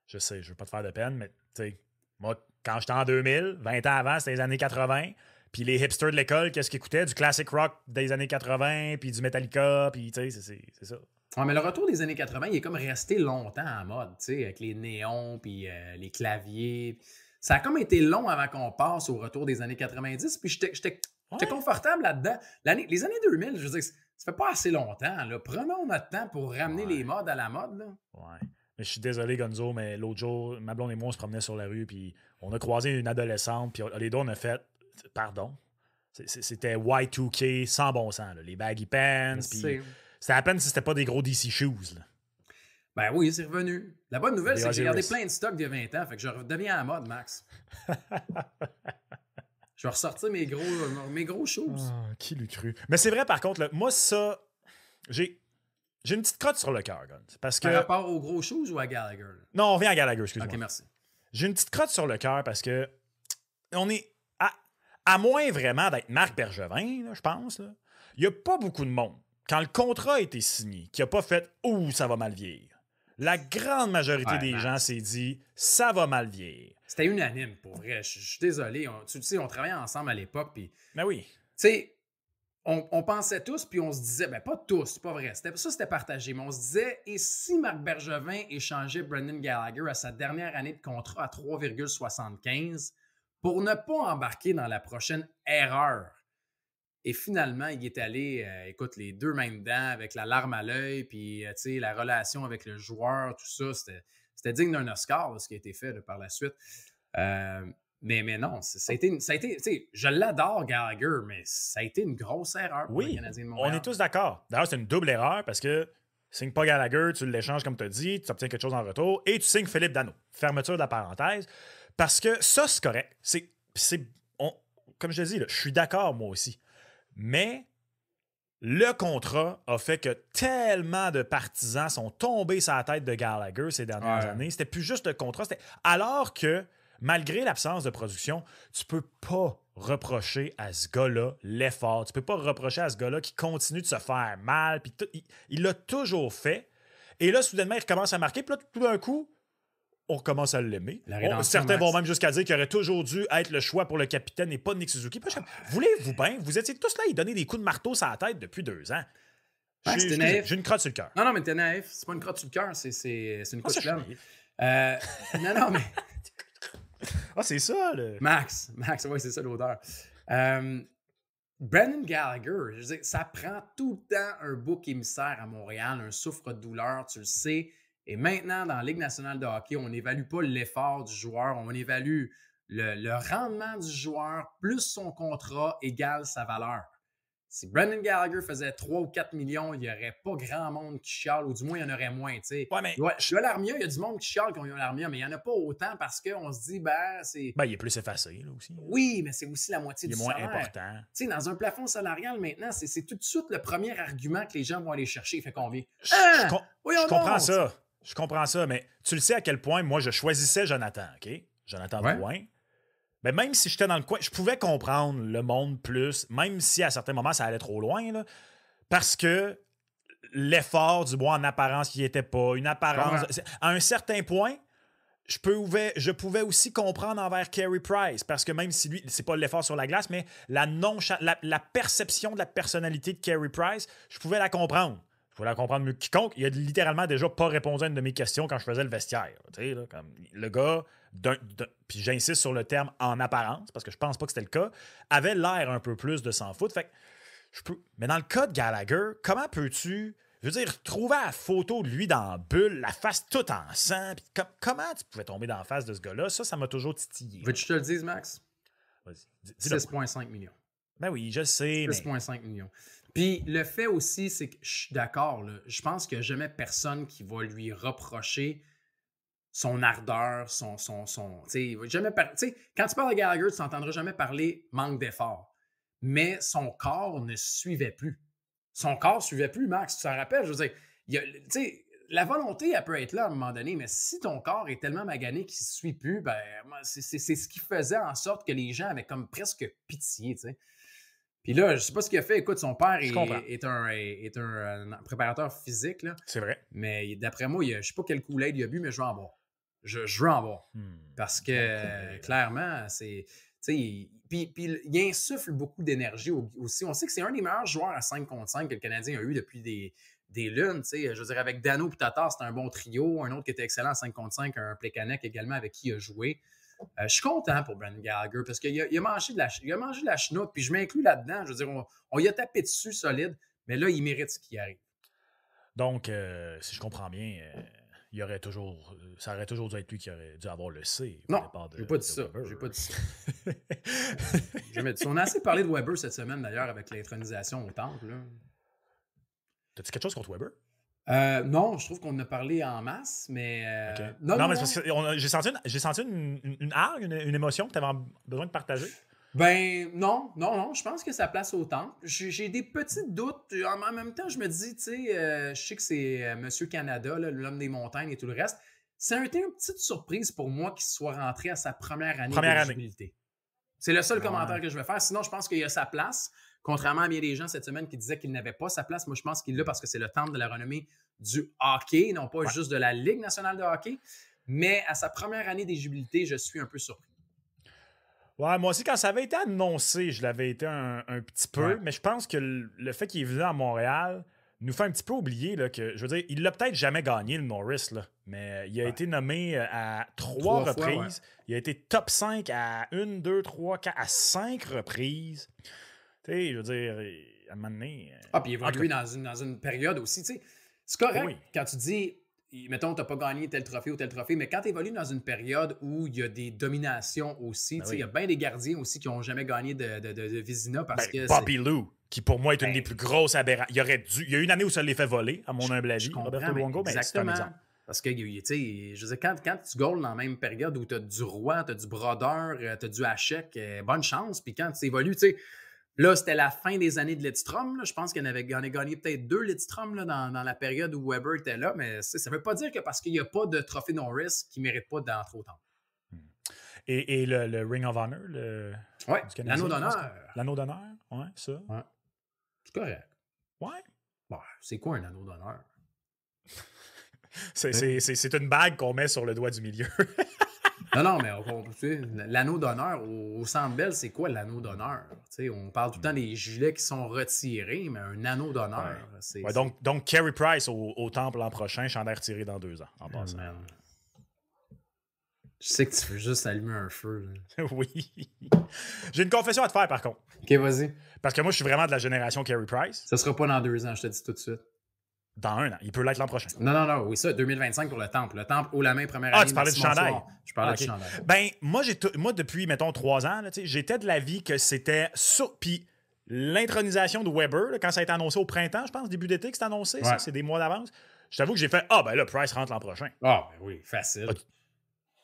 Je sais, je veux pas te faire de peine, mais tu sais, moi, quand j'étais en 2000, 20 ans avant, c'était les années 80. Puis les hipsters de l'école, qu'est-ce qu'ils écoutaient? Du classic rock des années 80, puis du Metallica, puis tu sais, c'est ça. Ouais, mais le retour des années 80, il est comme resté longtemps en mode, tu sais, avec les néons, puis les claviers. Ça a comme été long avant qu'on passe au retour des années 90, puis j'étais confortable là-dedans. Les années 2000, je veux dire, ça fait pas assez longtemps. Là. Prenons notre temps pour ramener les modes à la mode. Là. Ouais. Mais je suis désolé, Gonzo, mais l'autre jour, ma blonde et moi, on se promenait sur la rue, puis on a croisé une adolescente, puis les deux, on a fait... Pardon? C'était Y2K sans bon sens. Là. Les baggy pants, puis... C'était à peine si c'était pas des gros DC shoes. Là. Ben oui, c'est revenu. La bonne nouvelle, c'est que j'ai gardé plein de stocks d'il y a 20 ans, fait que je redeviens à la mode, Max. Je vais ressortir mes gros shoes. Oh, qui l'eût cru? Mais c'est vrai, par contre, là, moi, ça... J'ai une petite crotte sur le cœur, Gun. Parce que... Par rapport aux gros shoes ou à Gallagher? Là? Non, on revient à Gallagher, excuse-moi. OK, merci. J'ai une petite crotte sur le cœur parce que on est... À moins vraiment d'être Marc Bergevin, là, je pense, il n'y a pas beaucoup de monde, quand le contrat a été signé, qui n'a pas fait « Ouh, ça va mal vieillir ». La grande majorité des gens s'est dit « Ça va mal vieillir ». C'était unanime, pour vrai. Je suis désolé. Tu sais, on travaillait ensemble à l'époque, puis... Ben oui. Tu sais, on pensait tous, puis on se disait... Ben pas tous, c'est pas vrai. C'était partagé, mais on se disait, et si Marc Bergevin échangeait Brendan Gallagher à sa dernière année de contrat à 3,75 pour ne pas embarquer dans la prochaine erreur? Et finalement, il est allé, écoute, les deux mains dedans, avec la larme à l'œil, puis la relation avec le joueur, tout ça, c'était digne d'un Oscar, là, ce qui a été fait là, par la suite. Mais non, ça a été je l'adore, Gallagher, mais ça a été une grosse erreur pour le Canadien de Montréal. On est tous d'accord. D'ailleurs, c'est une double erreur parce que signe pas Gallagher, tu l'échanges comme tu as dit, tu obtiens quelque chose en retour, et tu signes Philippe Danault. Fermeture de la parenthèse. Parce que ça, c'est correct. Comme je te dis, je suis d'accord, moi aussi. Mais le contrat a fait que tellement de partisans sont tombés sur la tête de Gallagher ces dernières années. C'était plus juste le contrat. Alors que, malgré l'absence de production, tu peux pas reprocher à ce gars-là l'effort. Tu peux pas reprocher à ce gars-là qui continue de se faire mal. Puis il l'a toujours fait. Et là, soudainement, il recommence à marquer. Puis là, tout d'un coup, on recommence à l'aimer. Certains vont même jusqu'à dire qu'il aurait toujours dû être le choix pour le capitaine et pas Nick Suzuki. Voulez-vous bien? Vous étiez tous là, il donnait des coups de marteau sur la tête depuis 2 ans. J'ai une crotte sur le cœur. Non, mais t'es naïf. C'est pas une crotte sur le cœur, c'est une couche pleine. Non, mais... c'est ça, le... Max, oui, c'est ça l'odeur. Brendan Gallagher, je veux dire, ça prend tout le temps un bouc émissaire à Montréal, un souffre-douleur, tu le sais. Et maintenant, dans la Ligue nationale de hockey, on n'évalue pas l'effort du joueur, on évalue le rendement du joueur plus son contrat égale sa valeur. Si Brendan Gallagher faisait 3 ou 4 millions, il n'y aurait pas grand monde qui chiale, ou du moins, il y en aurait moins. Ouais, mais... l'Armia, il y a du monde qui chiale quand il y a l'Armia, mais il n'y en a pas autant parce qu'on se dit, c'est... Ben, il est plus effacé, là, aussi. Oui, mais c'est aussi la moitié du salaire. Il est moins important. Tu sais, dans un plafond salarial, maintenant, c'est tout de suite le premier argument que les gens vont aller chercher. Il fait combien? Je comprends ça. Je comprends ça, mais tu le sais à quel point, moi, je choisissais Jonathan, OK? Jonathan Drouin. Mais même si j'étais dans le coin, je pouvais comprendre le monde plus, même si à certains moments, ça allait trop loin, là, parce que l'effort du bois en apparence, il n'y était pas. Une apparence... À un certain point, je pouvais aussi comprendre envers Carey Price, parce que même si lui, c'est pas l'effort sur la glace, mais la perception de la personnalité de Carey Price, je pouvais la comprendre. Je pouvais la comprendre mieux que quiconque. Il a littéralement déjà pas répondu à une de mes questions quand je faisais le vestiaire. Tu sais, là, comme le gars, puis j'insiste sur le terme en apparence, parce que je pense pas que c'était le cas, avait l'air un peu plus de s'en foutre. Fait que mais dans le cas de Gallagher, comment peux-tu... Je veux dire, trouver la photo de lui dans la bulle, la face toute en sang, puis comment tu pouvais tomber dans la face de ce gars-là? Ça m'a toujours titillé. Veux-tu que je te le dise, Max? Vas-y. 6,5 millions. Ben oui, je sais, 6,5 millions. Puis le fait aussi, c'est que je suis d'accord, là, je pense qu'il n'y a jamais personne qui va lui reprocher son ardeur, son jamais quand tu parles de Gallagher, tu n'entendras jamais parler manque d'effort. Mais son corps ne suivait plus. Son corps ne suivait plus, Max. Tu t'en rappelles? Je veux dire, la volonté, elle peut être là à un moment donné, mais si ton corps est tellement magané qu'il ne suit plus, c'est ce qui faisait en sorte que les gens avaient comme presque pitié, tu sais. Puis là, je ne sais pas ce qu'il a fait. Écoute, son père est un préparateur physique, là. C'est vrai. Mais d'après moi, je ne sais pas quel Kool-Aid il a bu, mais je veux en boire. Je veux en boire. Parce que, clairement, c'est... Puis il insuffle beaucoup d'énergie aussi. On sait que c'est un des meilleurs joueurs à 5 contre 5 que le Canadien a eu depuis des lunes. Je veux dire, avec Dano et Tatar, c'était un bon trio. Un autre qui était excellent à 5 contre 5, un Plekanec également avec qui il a joué. Je suis content pour Brendan Gallagher parce qu'il a mangé de la chenoute, puis je m'inclus là-dedans. Je veux dire, on y a tapé dessus solide, mais là, il mérite ce qui arrive. Donc, si je comprends bien... ça aurait toujours dû être lui qui aurait dû avoir le C. Non, j'ai pas dit ça. J'ai pas dit ça. On a assez parlé de Weber cette semaine, d'ailleurs, avec l'intronisation au temple. T'as-tu quelque chose contre Weber? Non, je trouve qu'on en a parlé en masse, mais... Okay. Non, mais c'est parce que j'ai senti une hargne, une émotion que tu avais besoin de partager. Ben non, je pense que ça place au temple. J'ai des petits doutes. En même temps, je me dis, tu sais, je sais que c'est Monsieur Canada, là, l'homme des montagnes et tout le reste. C'est une petite surprise pour moi qu'il soit rentré à sa première année d'éligibilité. C'est le seul commentaire que je vais faire. Sinon, je pense qu'il a sa place. Contrairement à bien des gens cette semaine qui disaient qu'il n'avait pas sa place, moi, je pense qu'il l'a parce que c'est le temple de la renommée du hockey, non pas juste de la Ligue nationale de hockey. Mais à sa première année d'éligibilité, je suis un peu surpris. Ouais, moi aussi, quand ça avait été annoncé, je l'avais été un petit peu, mais je pense que le fait qu'il est venu à Montréal nous fait un petit peu oublier là, que, je veux dire, il l'a peut-être jamais gagné, le Norris, là, mais il a été nommé à 3 reprises. Il a été top 5 à 1, 2, 3, 4, à 5 reprises. Tu sais, je veux dire, à un moment donné... puis il évolue dans une période aussi, tu sais. C'est correct quand tu dis... Mettons, tu n'as pas gagné tel trophée ou tel trophée, mais quand tu évolues dans une période où il y a des dominations aussi, il y a bien des gardiens aussi qui n'ont jamais gagné de Vizina parce que... Bobby Lou, qui pour moi est une des plus grosses aberrations. Il y a une année où ça l'est fait voler, à mon humble avis, Roberto Luongo, mais c'est un exemple. Parce que, tu sais, je veux dire, quand tu goals dans la même période où tu as du Roy, tu as du Brodeur, tu as du Hachek, bonne chance, puis quand tu évolues, tu sais... Là, c'était la fin des années de Lidstrom. Je pense qu'il en a gagné peut-être 2 Lidstrom dans la période où Weber était là, mais ça ne veut pas dire que parce qu'il n'y a pas de trophée Norris qu'il ne mérite pas d'entrer au temple. Et le Ring of Honor? Oui, l'anneau d'honneur. L'anneau d'honneur, oui, ça. Ouais. C'est correct. Ouais. Bon, c'est quoi un anneau d'honneur? C'est une bague qu'on met sur le doigt du milieu. Non, mais l'anneau d'honneur au Centre Bell, c'est quoi l'anneau d'honneur? On parle tout le temps des gilets qui sont retirés, mais un anneau d'honneur, c'est... Donc, Carey Price au Temple l'an prochain, chandail retiré dans 2 ans, en passant. Je sais que tu veux juste allumer un feu. Là. Oui. J'ai une confession à te faire, par contre. OK, vas-y. Parce que moi, je suis vraiment de la génération Carey Price. Ça sera pas dans 2 ans, je te dis tout de suite. Dans 1 an. Il peut l'être l'an prochain. Non, oui, ça, 2025 pour le Temple. Le Temple haut la main, première année. Tu parlais du chandail. Je parlais du chandail. Ben, moi, depuis, mettons, 3 ans, j'étais de l'avis que c'était ça. Puis l'intronisation de Weber, là, quand ça a été annoncé au printemps, je pense, début d'été que c'est annoncé, ça, c'est des mois d'avance. Je t'avoue que j'ai fait ben là, Price rentre l'an prochain. Ben oui, facile.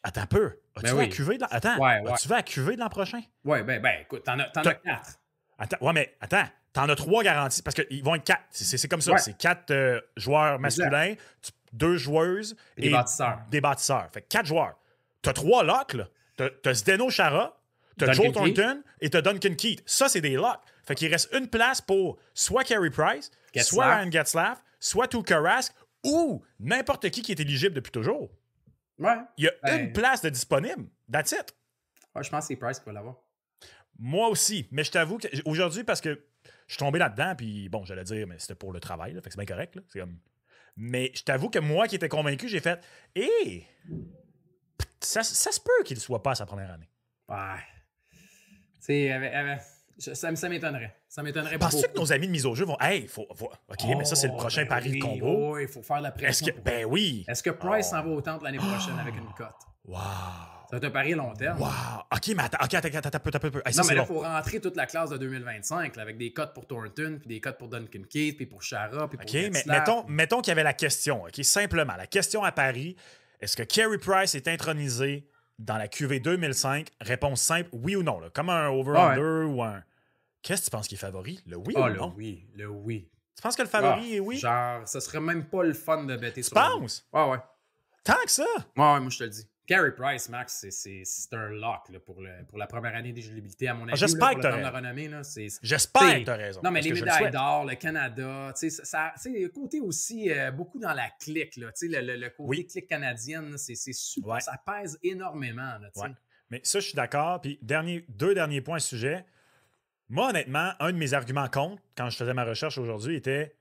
Attends un peu. As-tu vu la cuvée de l'an... Attends, as-tu vu la cuvée de l'an prochain? Ouais, ben, écoute, t'en as 4. Attends, t'en as 3 garanties, parce qu'ils vont être 4. C'est comme ça. Ouais. C'est 4 joueurs masculins, 2 joueuses et des bâtisseurs. Fait 4 joueurs. T'as 3 locks, là. T'as Zdeno Chara, t'as Joe Thornton et t'as Duncan Keith. Ça, c'est des locks. Fait qu'il reste une place pour soit Carey Price, soit Ryan Getzlaf, soit Tuukka Rask, ou n'importe qui est éligible depuis toujours. Ouais. Il y a une place de disponible. That's it. Ouais, je pense que c'est Price qui va l'avoir. Moi aussi. Mais je t'avoue qu'aujourd'hui, parce que je suis tombé là-dedans, puis bon, j'allais dire, mais c'était pour le travail, là, fait que c'est bien correct. Là. C'est comme... Mais je t'avoue que moi qui étais convaincu, j'ai fait ça se peut qu'il ne soit pas à sa première année. Ouais. Tu sais, ça m'étonnerait. Ça m'étonnerait pas. Penses-tu que nos amis de mise au jeu vont. OK, mais ça, c'est le prochain pari de combo. Oui, il faut faire la pression. Oui. Est-ce que Price s'en va au Temple l'année prochaine avec une cote? Wow. Ça va être un pari long terme. Wow. OK, mais attends un peu. Non, mais là, il faut rentrer toute la classe de 2025 là, avec des cotes pour Thornton, puis des cotes pour Duncan Keith, puis pour Chara, puis pour Getzlaf. OK, mais mettons qu'il y avait la question. OK, simplement, la question à Paris, est-ce que Carey Price est intronisé dans la QV 2005? Réponse simple, oui ou non. Là. Comme un over-under ou un... Qu'est-ce que tu penses qui est favori? Le oui ou non? Le oui. Tu penses que le favori est oui? Genre, ça serait même pas le fun de bêter sur le oui. Tu penses? Ouais. Tant que ça? Ouais, moi je te le dis. Carey Price, Max, c'est un lock là, pour la première année d'éligibilité, à mon avis. J'espère que tu as raison. J'espère que tu as raison. Non, mais les médailles d'or, le Canada, le côté aussi beaucoup dans la clique, là, le côté clique canadienne, c'est super, ça pèse énormément. Là, mais ça, je suis d'accord. Puis, 2 derniers points à ce sujet. Moi, honnêtement, un de mes arguments contre, quand je faisais ma recherche aujourd'hui, était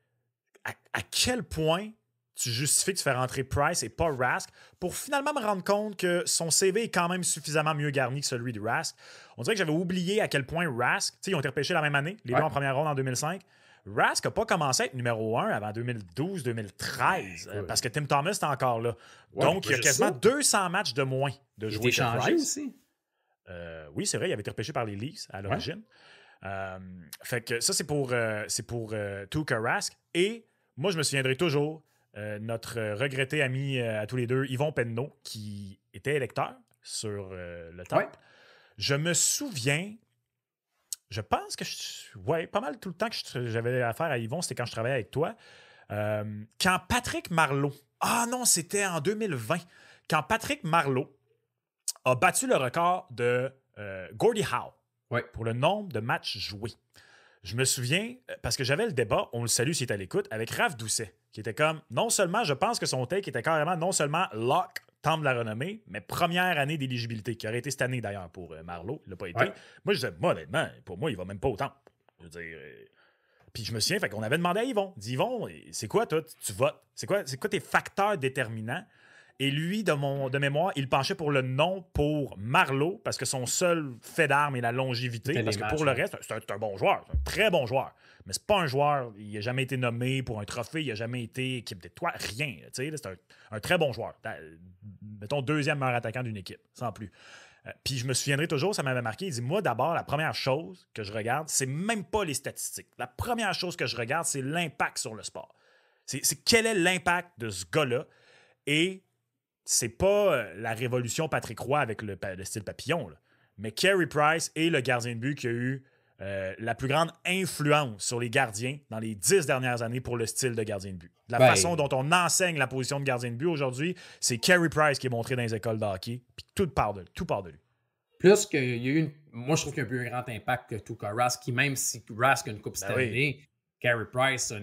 à quel point tu justifies que tu fais rentrer Price et pas Rask pour finalement me rendre compte que son CV est quand même suffisamment mieux garni que celui de Rask. On dirait que j'avais oublié à quel point Rask, ils ont été repêchés la même année, les deux en première ronde en 2005. Rask n'a pas commencé à être numéro 1 avant 2012-2013 parce que Tim Thomas est encore là. Donc, il y a quasiment 200 matchs de moins de jouer que Price. Aussi. Oui, c'est vrai, il avait été repêché par les Leafs à l'origine. Fait que ça, c'est pour Tuukka Rask. Et moi, je me souviendrai toujours notre regretté ami à tous les deux, Yvon Penneau, qui était électeur sur le Temple. Je me souviens, je pense que pas mal tout le temps que j'avais affaire à Yvon, c'était quand je travaillais avec toi. Quand Patrick Marleau, c'était en 2020, quand Patrick Marleau a battu le record de Gordie Howe pour le nombre de matchs joués. Je me souviens, parce que j'avais le débat, on le salue s'il est à l'écoute, avec Raph Doucet, qui était comme, non seulement, je pense que son take était carrément non seulement lock, temple de la renommée, mais première année d'éligibilité, qui aurait été cette année d'ailleurs pour Marleau, il l'a pas été. Moi, je disais, honnêtement, pour moi, il va même pas au temple. Je veux dire... Puis je me souviens, fait qu'on avait demandé à Yvon, dis Yvon, c'est quoi toi, tu votes? C'est quoi tes facteurs déterminants? Et lui, de mémoire, il penchait pour le non pour Marleau, parce que son seul fait d'arme est la longévité. Parce que pour le reste, c'est un bon joueur, c'est un très bon joueur. Mais c'est pas un joueur, il n'a jamais été nommé pour un trophée, il n'a jamais été équipe d'étoiles, rien. C'est un très bon joueur. Mettons, 2e meilleur attaquant d'une équipe, sans plus. Puis je me souviendrai toujours, ça m'avait marqué, il dit, moi d'abord, la première chose que je regarde, c'est même pas les statistiques. La première chose que je regarde, c'est l'impact sur le sport. C'est quel est l'impact de ce gars-là. Et c'est pas la révolution Patrick Roy avec le style papillon, là. Mais Carey Price est le gardien de but qui a eu la plus grande influence sur les gardiens dans les 10 dernières années pour le style de gardien de but. La façon dont on enseigne la position de gardien de but aujourd'hui, c'est Carey Price qui est montré dans les écoles de hockey, puis tout part de lui. Plus qu'il y a eu moi, je trouve qu'il y a eu un grand impact que Tuukka Rask, qui même si Rask a une coupe Stanley, Carey Price a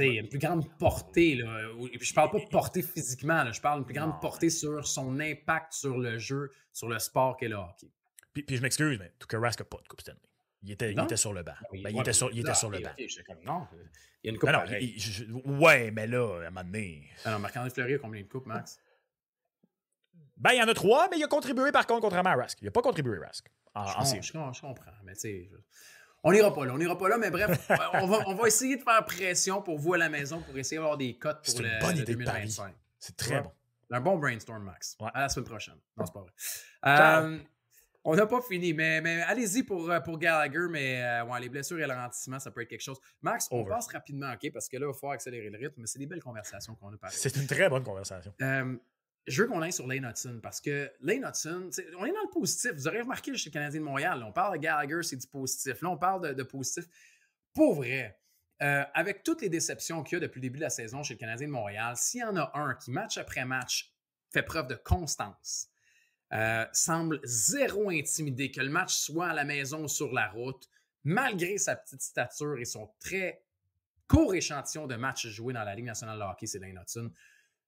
une plus grande portée. Là. Et puis je parle pas de portée physiquement, là, je parle d'une plus grande portée sur son impact sur le jeu, sur le sport qu'est le hockey. Puis je m'excuse, mais Tuukka Rask n'a pas de coupe Stanley. Il était sur le banc. Il était sur le banc. Non, il y a une coupe. Ouais, mais là, à un moment donné. Alors, Marc-André Fleury a combien de coupes, Max? Ben, il y en a 3, mais il a contribué par contre, contrairement à Rask. Il n'a pas contribué, Rask. Je comprends, mais tu sais, on n'ira pas là, mais bref, on va essayer de faire pression pour vous à la maison pour essayer d'avoir des cotes pour une bonne le idée 2025. de pari. C'est très bon. Un bon brainstorm, Max. Ouais. À la semaine prochaine. Non, c'est pas vrai. On n'a pas fini, mais allez-y pour Gallagher, mais les blessures et le ralentissement, ça peut être quelque chose. Max, on passe rapidement, OK, parce que là, il va falloir accélérer le rythme, mais c'est des belles conversations qu'on a parlé. C'est une très bonne conversation. Je veux qu'on aille sur Lane Hutson, parce que Lane Hutson, on est dans le positif. Vous aurez remarqué chez le Canadien de Montréal, là, on parle de Gallagher, c'est du positif. Là, on parle de positif. Pour vrai, avec toutes les déceptions qu'il y a depuis le début de la saison chez le Canadien de Montréal, s'il y en a un qui, match après match, fait preuve de constance, semble zéro intimidé, que le match soit à la maison ou sur la route, malgré sa petite stature et son très court échantillon de matchs joués dans la Ligue nationale de hockey, c'est Lane Hutson.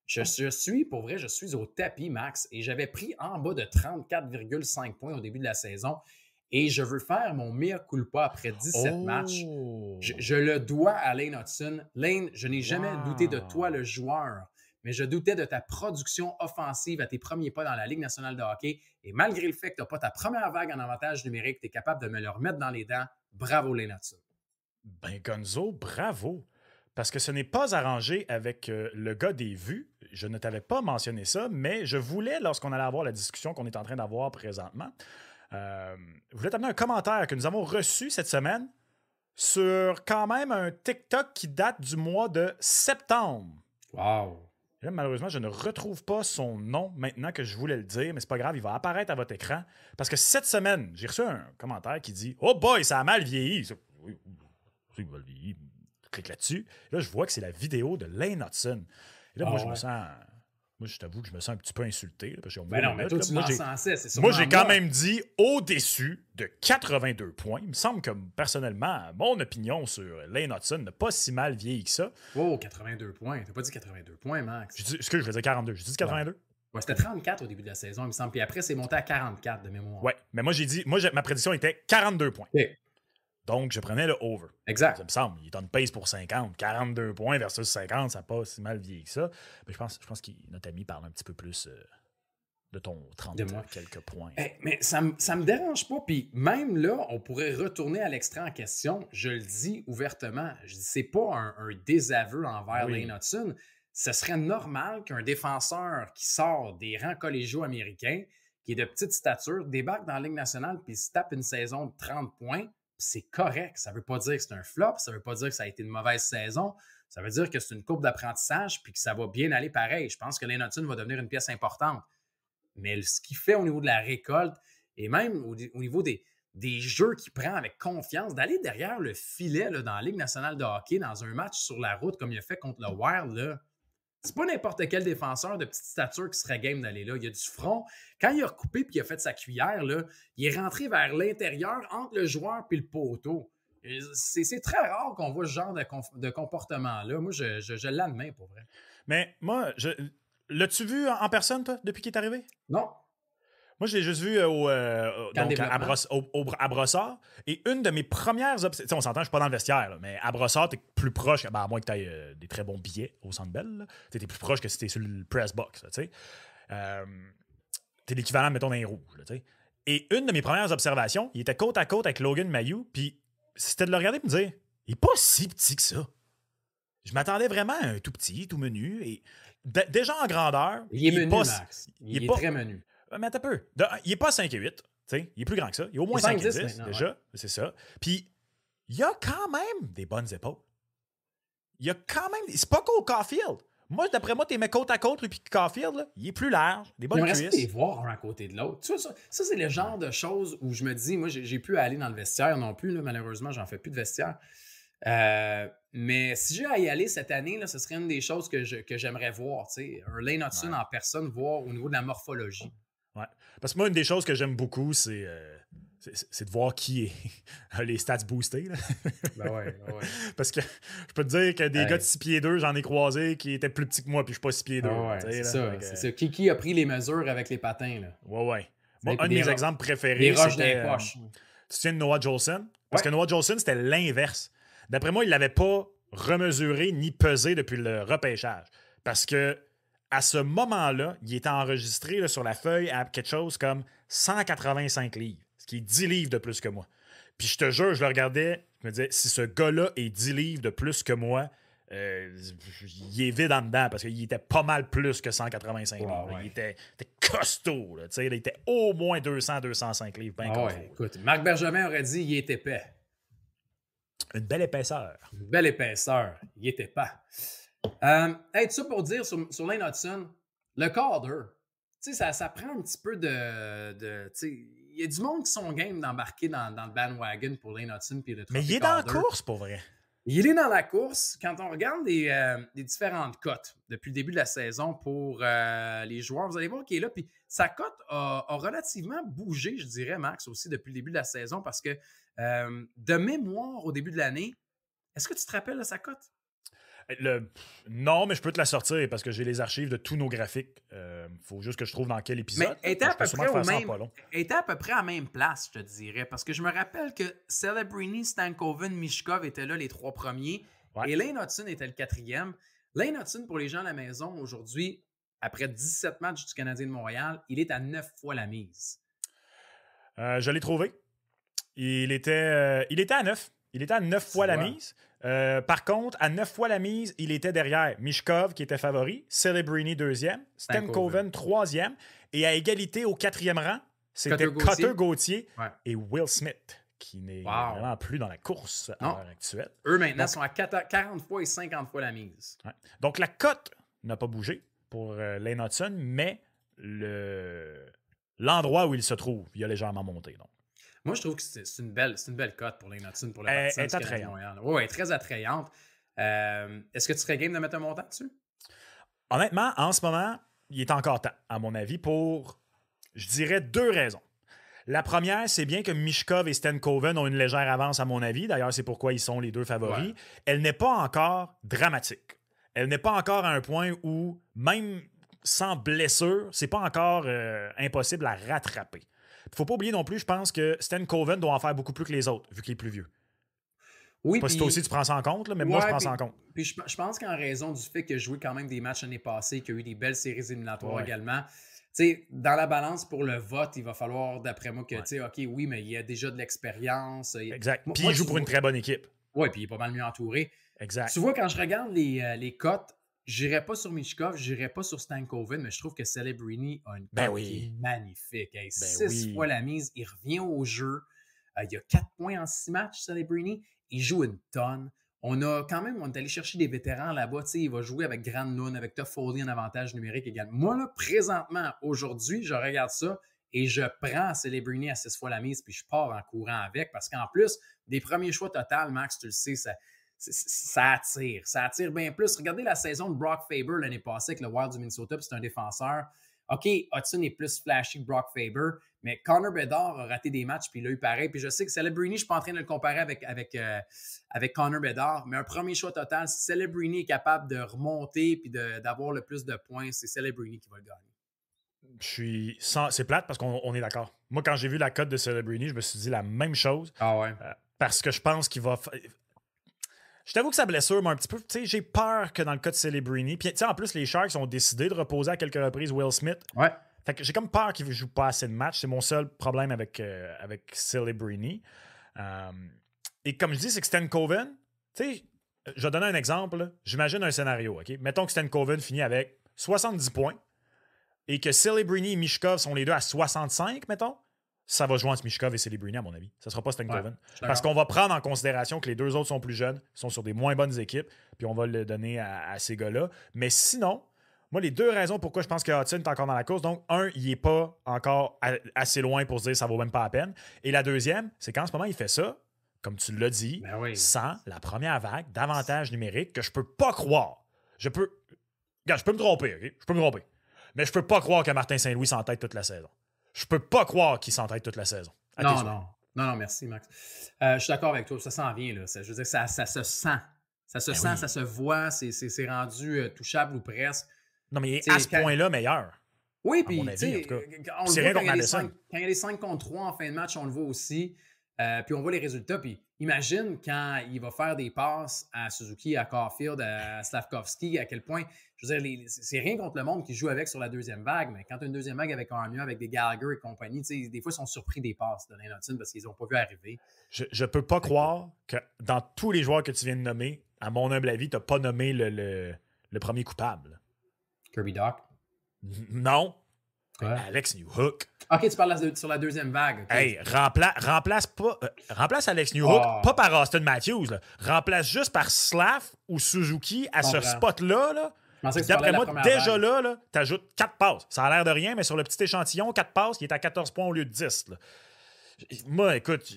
Je suis au tapis, Max, et j'avais pris en bas de 34,5 points au début de la saison. Et je veux faire mon mea culpa après 17 matchs. Je le dois à Lane Hutson. Lane, je n'ai jamais douté de toi, le joueur, mais je doutais de ta production offensive à tes premiers pas dans la Ligue nationale de hockey. Et malgré le fait que tu n'as pas ta première vague en avantage numérique, tu es capable de me le remettre dans les dents. Bravo, Lane Hutson. Ben, Gonzo, bravo. Parce que ce n'est pas arrangé avec le gars des vues. Je ne t'avais pas mentionné ça, mais je voulais, lorsqu'on allait avoir la discussion qu'on est en train d'avoir présentement, je voulais t'amener un commentaire que nous avons reçu cette semaine sur quand même un TikTok qui date du mois de septembre. Wow! Là, malheureusement, je ne retrouve pas son nom maintenant que je voulais le dire, mais c'est pas grave, il va apparaître à votre écran. Parce que cette semaine, j'ai reçu un commentaire qui dit « Oh boy, ça a mal vieilli! » Oui, c'est mal vieilli. Clique là-dessus. Là, je vois que c'est la vidéo de Lane Hutson. Et là, moi, je me sens... Moi, je t'avoue que je me sens un petit peu insulté. Là, parce que non, mais toi, tu l'encensais, c'est moi, j'ai quand même dit au-dessus de 82 points. Il me semble que, personnellement, mon opinion sur Lane Hutson n'a pas si mal vieilli que ça. Oh, 82 points. T'as pas dit 82 points, Max. Excuse, je veux dire 42. J'ai dit 82? Ouais, c'était 34 au début de la saison, il me semble. Puis après, c'est monté à 44 de mémoire. Ouais, mais moi, j'ai dit... ma prédiction était 42 points. Okay. Donc, je prenais le over. Exact. Ça me semble. Il est on pace pour 50. 42 points versus 50, ça n'a pas si mal vieilli que ça. Mais je pense que notre ami parle un petit peu plus de ton 30 de quelques points. Mais ça me dérange pas. Puis même là, on pourrait retourner à l'extrait en question. Je le dis ouvertement. Je dis, c'est pas un désaveu envers Lane Hutson. Ce serait normal qu'un défenseur qui sort des rangs collégiaux américains, qui est de petite stature, débarque dans la Ligue nationale puis se tape une saison de 30 points. C'est correct. Ça ne veut pas dire que c'est un flop. Ça ne veut pas dire que ça a été une mauvaise saison. Ça veut dire que c'est une courbe d'apprentissage puis que ça va bien aller pareil. Je pense que Lane Hutson va devenir une pièce importante. Mais ce qu'il fait au niveau de la récolte et même au niveau des jeux qu'il prend avec confiance, d'aller derrière le filet là, dans la Ligue nationale de hockey dans un match sur la route comme il a fait contre le Wild, là, c'est pas n'importe quel défenseur de petite stature qui serait game d'aller là. Il y a du front. Quand il a recoupé et qu'il a fait sa cuillère, là, il est rentré vers l'intérieur entre le joueur et le poteau. C'est très rare qu'on voit ce genre de comportement-là. Moi, je l'admets pour vrai. Mais moi, l'as-tu vu en personne, toi, depuis qu'il est arrivé? Non. Moi, je l'ai juste vu à Brossard. Et une de mes premières observations, on s'entend, je ne suis pas dans le vestiaire, là, mais à Brossard, tu es plus proche, à moins que tu aies des très bons billets au Centre Bell, tu es plus proche que si tu es sur le press box. Tu es l'équivalent, mettons, d'un rouge. Là, et une de mes premières observations, il était côte à côte avec Logan Mailloux, puis c'était de le regarder et me dire, il n'est pas si petit que ça. Je m'attendais vraiment à un tout petit, tout menu. Et déjà en grandeur. Il est menu, Max. Il est très menu. Mais attends un peu. Il n'est pas 5 et 8. Il est plus grand que ça. Il est au moins 5 et 10 déjà. Ouais. C'est ça. Puis, il a quand même des bonnes épaules. Il a quand même... C'est pas Cole Caulfield. Moi, d'après moi, tu mets côte à côte, lui, puis Caulfield, là, il est plus large. Des bonnes cuisses. J'aimerais les voir un à côté de l'autre. Tu vois, ça, c'est le genre de choses où je me dis, moi, j'ai pu aller dans le vestiaire non plus. Là, malheureusement, j'en fais plus de vestiaire. Mais si j'ai à y aller cette année, là, ce serait une des choses que j'aimerais voir. Un Lane Hutson en personne, voir au niveau de la morphologie. Ouais. Parce que moi, une des choses que j'aime beaucoup, c'est de voir qui est les stats boostés. Là. Ben ouais. Parce que je peux te dire que des gars de 6 pieds 2, j'en ai croisé qui étaient plus petits que moi, puis je suis pas 6 pieds 2. C'est ça. Qui a pris les mesures avec les patins? Là? Ouais. Moi, un de mes exemples préférés, les roches dans les poches. Tu te souviens de Noah Jolson? Parce que Noah Jolson, c'était l'inverse. D'après moi, il l'avait pas remesuré ni pesé depuis le repêchage. Parce que à ce moment-là, il était enregistré là, sur la feuille à quelque chose comme 185 livres, ce qui est 10 livres de plus que moi. Puis je te jure, je le regardais, je me disais, si ce gars-là est 10 livres de plus que moi, il est vide en dedans parce qu'il était pas mal plus que 185 livres. Ouais. Il était costaud. Là, il était au moins 200-205 livres. Écoute, Marc Bergevin aurait dit il est épais. Une belle épaisseur. Une belle épaisseur. Il est épais. Tout ça pour dire sur Lane Hutson, le cadre, ça prend un petit peu de il y a du monde qui sont game d'embarquer dans le bandwagon pour Lane Hutson. Mais il est dans la course, pour vrai. Il est dans la course. Quand on regarde les différentes cotes depuis le début de la saison pour les joueurs, vous allez voir qu'il est là. Puis sa cote a relativement bougé, je dirais, Max, aussi depuis le début de la saison parce que de mémoire au début de l'année, est-ce que tu te rappelles de sa cote? Non, mais je peux te la sortir parce que j'ai les archives de tous nos graphiques. Faut juste que je trouve dans quel épisode. Mais elle était à peu près à la même place, je te dirais. Parce que je me rappelle que Celebrini, Stankoven, Mishkov étaient là les 3 premiers. Ouais. Et Lane Hutson était le 4e. Lane Hutson, pour les gens à la maison, aujourd'hui, après 17 matchs du Canadien de Montréal, il est à 9 fois la mise. Je l'ai trouvé. Il était à 9. Il était à 9 fois la mise. Par contre, à 9 fois la mise, il était derrière Mishkov, qui était favori, Celebrini, 2e, Stankoven, 3e, et à égalité au 4e rang, c'était Cutter Gauthier et Will Smith, qui n'est vraiment plus dans la course à l'heure actuelle. Eux, maintenant, sont à 40 fois et 50 fois la mise. Ouais. Donc, la cote n'a pas bougé pour Lane Hutson, mais l'endroit où il se trouve, il a légèrement monté. Donc. Moi, je trouve que c'est une belle cote pour Lane Hutson pour le partisan du Canadien de Montréal. Oui, très attrayante. Est-ce que tu serais game de mettre un montant dessus? Honnêtement, en ce moment, il est encore temps, à mon avis, pour, je dirais, 2 raisons. La première, c'est bien que Mishkov et Stankoven ont une légère avance, à mon avis. D'ailleurs, c'est pourquoi ils sont les 2 favoris. Ouais. Elle n'est pas encore dramatique. Elle n'est pas encore à un point où, même sans blessure, c'est pas encore impossible à rattraper. Il ne faut pas oublier non plus, je pense que Stankoven doit en faire beaucoup plus que les autres, vu qu'il est plus vieux. Oui, pas si toi aussi tu prends ça en compte, là, mais moi je prends ça en compte. Puis je pense qu'en raison du fait qu'il a joué quand même des matchs l'année passée, qu'il y a eu des belles séries éliminatoires également, dans la balance pour le vote, il va falloir, d'après moi, que, OK, oui, mais il y a déjà de l'expérience. Exact. Puis il joue pour une très bonne équipe. Oui, puis il est pas mal mieux entouré. Exact. Tu vois, quand je regarde les cotes, je n'irais pas sur Mishkov, je n'irais pas sur Stankoven, mais je trouve que Celebrini a une cote qui est magnifique. 6 fois la mise, il revient au jeu. Il a 4 points en 6 matchs, Celebrini. Il joue une tonne. On est allé chercher des vétérans là-bas. Il va jouer avec Granlund, avec Toffoli en avantage numérique également. Moi, là, présentement, aujourd'hui, je regarde ça et je prends Celebrini à 6 fois la mise puis je pars en courant avec parce qu'en plus, des premiers choix total, Max, tu le sais, ça attire. Ça attire bien plus. Regardez la saison de Brock Faber l'année passée avec le Wild du Minnesota, puis c'est un défenseur. OK, Hutson est plus flashy que Brock Faber, mais Connor Bedard a raté des matchs, puis il a eu pareil. Puis je sais que Celebrini, je ne suis pas en train de le comparer avec Connor Bedard, mais un premier choix total, si Celebrini est capable de remonter puis d'avoir le plus de points, c'est Celebrini qui va le gagner. C'est plate parce qu'on est d'accord. Moi, quand j'ai vu la cote de Celebrini, je me suis dit la même chose. Ah ouais. Parce que je pense qu'il va... Je t'avoue que sa blessure m'a un petit peu... J'ai peur que dans le cas de Celebrini... Puis, en plus, les Sharks ont décidé de reposer à quelques reprises Will Smith. Ouais. Fait que j'ai comme peur qu'il ne joue pas assez de matchs. C'est mon seul problème avec Celebrini. Et comme je dis, c'est que Stankoven... je vais donner un exemple. Là. J'imagine un scénario. OK? Mettons que Stankoven finit avec 70 points et que Celebrini et Mishkov sont les deux à 65, mettons. Ça va jouer entre Mishkov et Celebrini, à mon avis. Ça ne sera pas Stankoven. Parce qu'on va prendre en considération que les 2 autres sont plus jeunes, sont sur des moins bonnes équipes, puis on va le donner à ces gars-là. Mais sinon, moi, les 2 raisons pourquoi je pense que Hutson est encore dans la course, donc, un, il n'est pas encore assez loin pour se dire que ça ne vaut même pas la peine. Et la deuxième, c'est qu'en ce moment, il fait ça, comme tu l'as dit, sans la première vague d'avantages numériques que je peux pas croire. Je peux me tromper, OK? Je peux me tromper. Mais je peux pas croire que Martin Saint-Louis s'entête toute la saison. Je peux pas croire qu'il s'entête toute la saison. Non, merci, Max. Je suis d'accord avec toi. Ça s'en vient, là. Je veux dire, ça se sent. Ça se sent, ça se voit. C'est rendu touchable ou presque. Non, mais il est à ce point-là meilleur. Oui, puis, tu sais, c'est rien contre Madison. Quand il y a les 5 contre 3 en fin de match, on le voit aussi. Puis on voit les résultats. Puis imagine quand il va faire des passes à Suzuki, à Caulfield, à Slavkovski, à quel point, je veux dire, c'est rien contre le monde qui joue avec sur la deuxième vague, mais quand tu as une deuxième vague avec Armia, avec des Gallagher et compagnie, des fois, ils sont surpris des passes de Hudson parce qu'ils n'ont pas vu arriver. Je peux pas croire que dans tous les joueurs que tu viens de nommer, à mon humble avis, tu n'as pas nommé le premier coupable. Kirby Dach? Non. Ouais. Alex Newhook. OK, tu parles sur la deuxième vague. Okay. Hey, remplace Alex Newhook, pas par Austin Matthews. Là. Remplace juste par Slav ou Suzuki à ce spot-là. Là. D'après moi, déjà vague. Là tu ajoutes 4 passes. Ça a l'air de rien, mais sur le petit échantillon, 4 passes, il est à 14 points au lieu de 10. Là. Moi, écoute,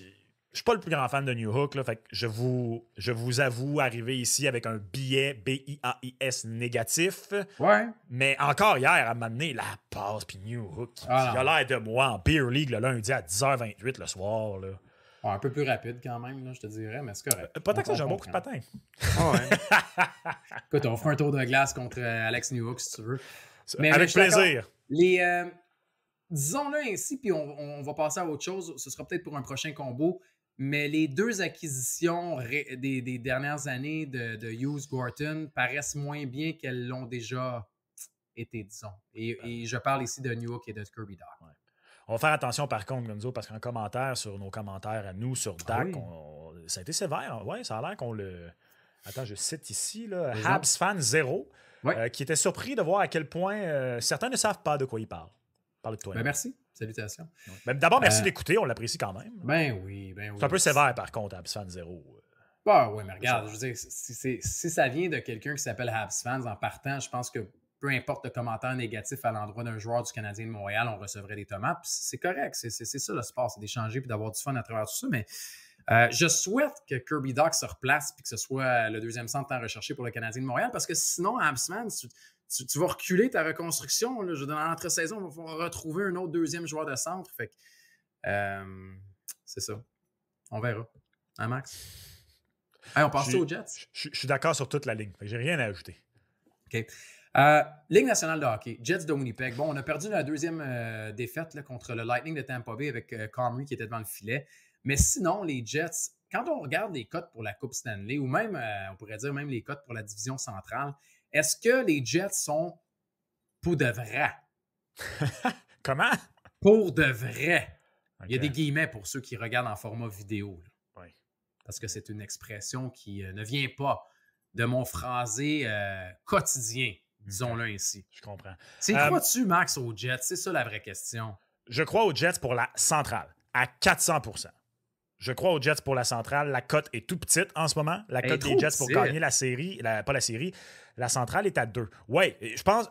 je suis pas le plus grand fan de Newhook. Là, fait que je vous avoue arriver ici avec un billet BIAIS négatif. Ouais. Mais encore hier, à m'amener la passe, puis Newhook, il a l'air de moi en Beer League le lundi à 10h28 le soir. Là. Ouais, un peu plus rapide quand même, là, je te dirais, mais c'est correct. Pas tant que ça, j'ai un bon coup de patin. Ouais. Écoute, on fera un tour de glace contre Alex Newhook si tu veux. Mais avec plaisir. Disons-le ainsi, puis on va passer à autre chose. Ce sera peut-être pour un prochain combo. Mais les 2 acquisitions des dernières années de Hughes Gorton paraissent moins bien qu'elles l'ont déjà été, disons. Et je parle ici de Newhook et de Kirby Dach. Ouais. On va faire attention par contre, Gonzo, parce qu'en commentaire sur nos commentaires à nous, sur Dach, ça a été sévère. Ouais, ça a l'air qu'on le... Attends, je cite ici, là, Habs fan 0, qui était surpris de voir à quel point certains ne savent pas de quoi ils parlent. Parle de toi. Ben merci. Salutations. Ouais. D'abord, merci d'écouter, on l'apprécie quand même. Ben oui. C'est un peu sévère, par contre, Habs Fan 0. Bah oui, mais regarde, je veux dire, si ça vient de quelqu'un qui s'appelle Habs Fans en partant, je pense que peu importe le commentaire négatif à l'endroit d'un joueur du Canadien de Montréal, on recevrait des tomates. C'est correct, c'est ça le sport, c'est d'échanger et d'avoir du fun à travers tout ça. Mais je souhaite que Kirby Dach se replace et que ce soit le deuxième centre tant recherché pour le Canadien de Montréal, parce que sinon, Habs Fans, tu vas reculer ta reconstruction. Là. Dans l'entre-saison, il va falloir retrouver un autre deuxième joueur de centre. Fait que, c'est ça. On verra. Hein, Max? Hey, on passe aux Jets? Je suis d'accord sur toute la ligne. J'ai rien à ajouter. OK. Ligue nationale de hockey, Jets de Winnipeg. Bon, on a perdu la deuxième défaite là, contre le Lightning de Tampa Bay avec Comrie qui était devant le filet. Mais sinon, les Jets, quand on regarde les cotes pour la Coupe Stanley, ou même, on pourrait dire même les cotes pour la division centrale, est-ce que les Jets sont pour de vrai? Comment? Pour de vrai. Okay. Il y a des guillemets pour ceux qui regardent en format vidéo. Oui. Parce que c'est une expression qui ne vient pas de mon phrasé quotidien, disons-le ainsi. Je comprends. Crois-tu, Max, aux Jets? C'est ça la vraie question. Je crois aux Jets pour la centrale, à 400%. Je crois aux Jets pour la centrale. La cote est tout petite en ce moment. La cote des Jets pour gagner la série, pas la série, la centrale est à 2. Oui, je pense,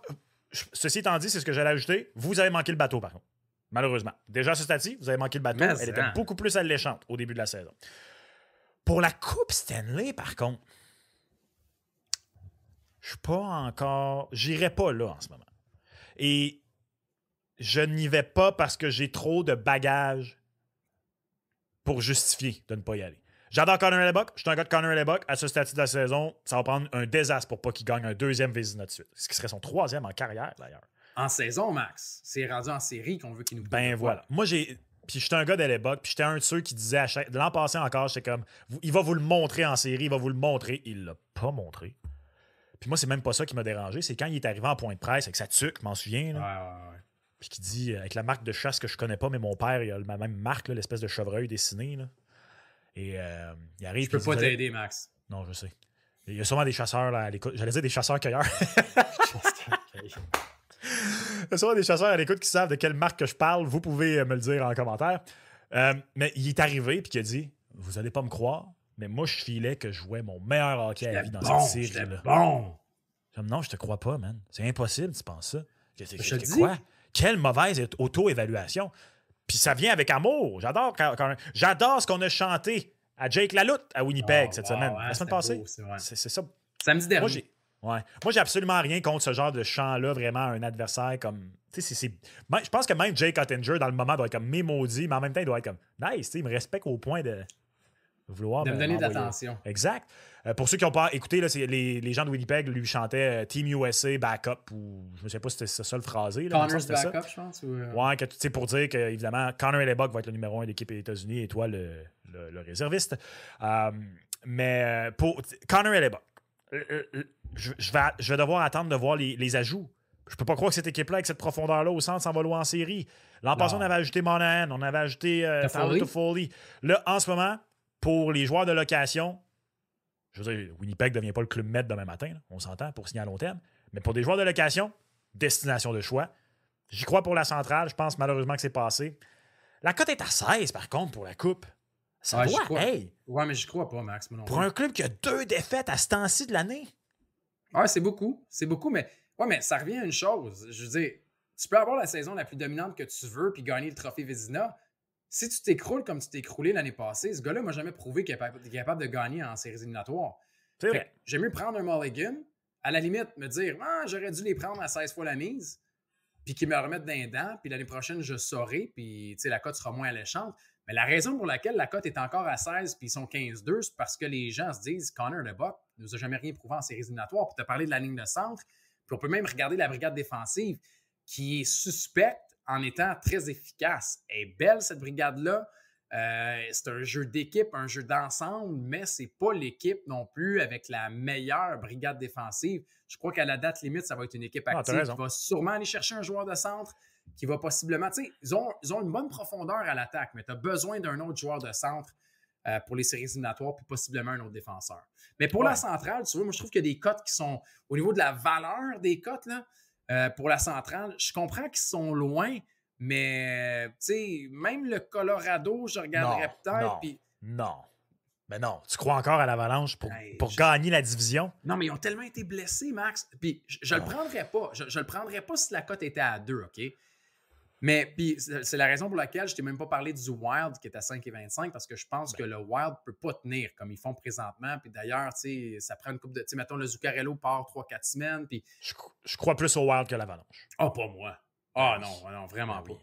ceci étant dit, c'est ce que j'allais ajouter. Vous avez manqué le bateau, par contre. Malheureusement. Déjà, à ce stade-ci, vous avez manqué le bateau. Elle était beaucoup plus alléchante au début de la saison. Pour la Coupe Stanley, par contre, je suis pas encore... J'irai pas là en ce moment. Et je n'y vais pas parce que j'ai trop de bagages pour justifier de ne pas y aller. J'adore Connor Hellebuyck. Je suis un gars de Connor Hellebuyck. À ce stade de la saison, ça va prendre un désastre pour pas qu'il gagne un deuxième Vézina de suite. Ce qui serait son 3e en carrière, d'ailleurs. En saison, Max. C'est rendu en série qu'on veut qu'il nous... Ben voilà. Moi, puis j'étais un gars d'Hellebuyck, puis j'étais un de ceux qui disait l'an passé encore, j'étais comme, il va vous le montrer en série, il va vous le montrer. Il l'a pas montré. Puis moi, c'est même pas ça qui m'a dérangé. C'est quand il est arrivé en point de presse avec sa tuque, je m'en souviens. Là. Ouais. Puis qui dit, avec la marque de chasse que je connais pas, mais mon père, il a la même marque, là, l'espèce de chevreuil dessiné. Là. Et il arrive. Je peux pas t'aider, Max. Non, je sais. Il y a sûrement des chasseurs là, à l'écoute. J'allais dire des chasseurs-cueilleurs. Il y a sûrement des chasseurs à l'écoute qui savent de quelle marque que je parle. Vous pouvez me le dire en commentaire. Mais il est arrivé et il a dit, vous allez pas me croire, mais moi, je filais que je jouais mon meilleur hockey à la vie dans cette série-là. Bon. Non, je te crois pas, man. C'est impossible, tu penses ça. Je te dis. Quoi? Quelle mauvaise auto-évaluation. Puis ça vient avec amour. J'adore ce qu'on a chanté à Jake Laloute à Winnipeg cette semaine. La semaine passée. C'est ça. Samedi dernier. Moi, j'ai absolument rien contre ce genre de chant-là, vraiment, un adversaire comme... Je pense que même Jake Ottinger, dans le moment, doit être comme maudit, mais en même temps, il doit être comme nice. Il me respecte au point de vouloir... De me donner de l'attention. Exact. Pour ceux qui n'ont pas écouté, là, les gens de Winnipeg lui chantaient Team USA Backup, ou je ne sais pas si c'était ça le phrasé. Connor's Backup, je pense. Ouais, pour dire que, évidemment, Connor Hellebuyck va être le numéro 1 de l'équipe des États-Unis et toi, le le réserviste. Mais pour Connor Hellebuyck, je vais devoir attendre de voir les ajouts. Je peux pas croire que cette équipe-là, avec cette profondeur-là au centre, s'en va loin en série. L'an passé, on avait ajouté Monahan, on avait ajouté Toffoli. Là, en ce moment, pour les joueurs de location, je veux dire, Winnipeg ne devient pas le club Med demain matin, là, on s'entend, pour signer à long terme. Mais pour des joueurs de location, destination de choix. J'y crois pour la centrale, je pense malheureusement que c'est passé. La cote est à 16, par contre, pour la Coupe. Ça doit, hey! Ouais, mais j'y crois pas, Max. Pour un club qui a 2 défaites à ce temps-ci de l'année. Ouais, c'est beaucoup, mais... Ouais, mais ça revient à une chose. Je veux dire, tu peux avoir la saison la plus dominante que tu veux puis gagner le trophée Vézina. Si tu t'écroules comme tu t'es écroulé l'année passée, ce gars-là m'a jamais prouvé qu'il est capable de gagner en séries éliminatoires. C'est vrai. J'aime mieux prendre un mulligan, à la limite, me dire j'aurais dû les prendre à 16 fois la mise, puis qu'ils me remettent dans les dents, puis l'année prochaine, je saurai, puis la cote sera moins alléchante. Mais la raison pour laquelle la cote est encore à 16 puis ils sont 15-2, c'est parce que les gens se disent Connor Hellebuyck ne nous a jamais rien prouvé en séries éliminatoires. Pour te parler de la ligne de centre, puis on peut même regarder la brigade défensive qui est suspecte en étant très efficace. Elle est belle, cette brigade-là. C'est un jeu d'équipe, un jeu d'ensemble, mais c'est pas l'équipe non plus avec la meilleure brigade défensive. Je crois qu'à la date limite, ça va être une équipe active qui va sûrement aller chercher un joueur de centre qui va possiblement... Tu sais, ils ont une bonne profondeur à l'attaque, mais tu as besoin d'un autre joueur de centre pour les séries éliminatoires, puis possiblement un autre défenseur. Mais pour la centrale, tu vois, moi, je trouve qu'il y a des cotes qui sont... Au niveau de la valeur des cotes, là, pour la centrale, je comprends qu'ils sont loin, mais, tu sais, même le Colorado, je regarderais peut-être... Non. Mais non, tu crois encore à l'Avalanche pour gagner la division? Non, mais ils ont tellement été blessés, Max. Puis je le prendrais pas. Je le prendrais pas si la cote était à 2, OK? Mais puis c'est la raison pour laquelle je t'ai même pas parlé du Wild qui est à 5,25 parce que je pense que le Wild peut pas tenir comme ils font présentement. Puis d'ailleurs, tu sais, ça prend une coupe de... Tu sais, mettons, le Zuccarello part 3-4 semaines. Puis... Je crois plus au Wild que l'Avalanche. Ah, pas moi. Ah non, vraiment pas.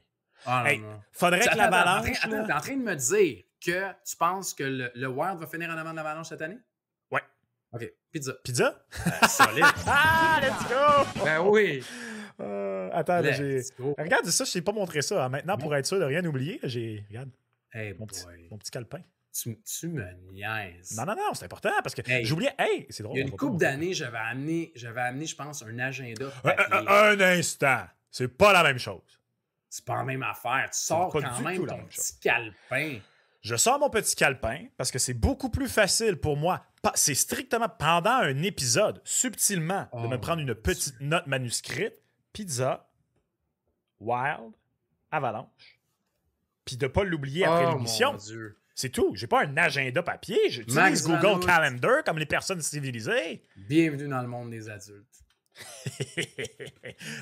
Ah, hey, non. Faudrait que l'Avalanche... Attends, t'es en train de me dire que tu penses que le Wild va finir en avant de l'Avalanche cette année? Ouais. OK. Pizza. Pizza? Solide. Ah, let's go! Ben oui. Attends, là, regarde ça, je t'ai pas montré ça. Maintenant, pour être sûr de rien oublier, regarde. Hey, mon petit calepin. Tu me niaises. Non, c'est important parce que j'oubliais. Hey, c'est drôle. Il y a une couple d'années, j'avais amené, je pense, un agenda. Un instant. C'est pas la même chose. C'est pas la même affaire. Tu sors quand même ton petit calepin. Je sors mon petit calepin parce que c'est beaucoup plus facile pour moi. C'est strictement pendant un épisode, subtilement, de me prendre une petite note manuscrite. Pizza, Wild, Avalanche. Puis de ne pas l'oublier après l'émission. C'est tout. J'ai pas un agenda papier. J'utilise Google Calendar comme les personnes civilisées. Bienvenue dans le monde des adultes.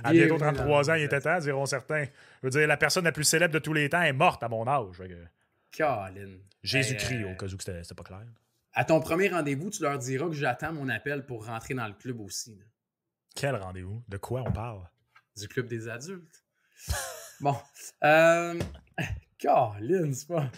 À bientôt 33 ans, il était temps, diront certains. Je veux dire, la personne la plus célèbre de tous les temps est morte à mon âge. Colin. Jésus-Christ, au cas où c'était pas clair. À ton premier rendez-vous, tu leur diras que j'attends mon appel pour rentrer dans le club aussi. Là. Quel rendez-vous? De quoi on parle? Du club des adultes. Bon. Colin, c'est pas...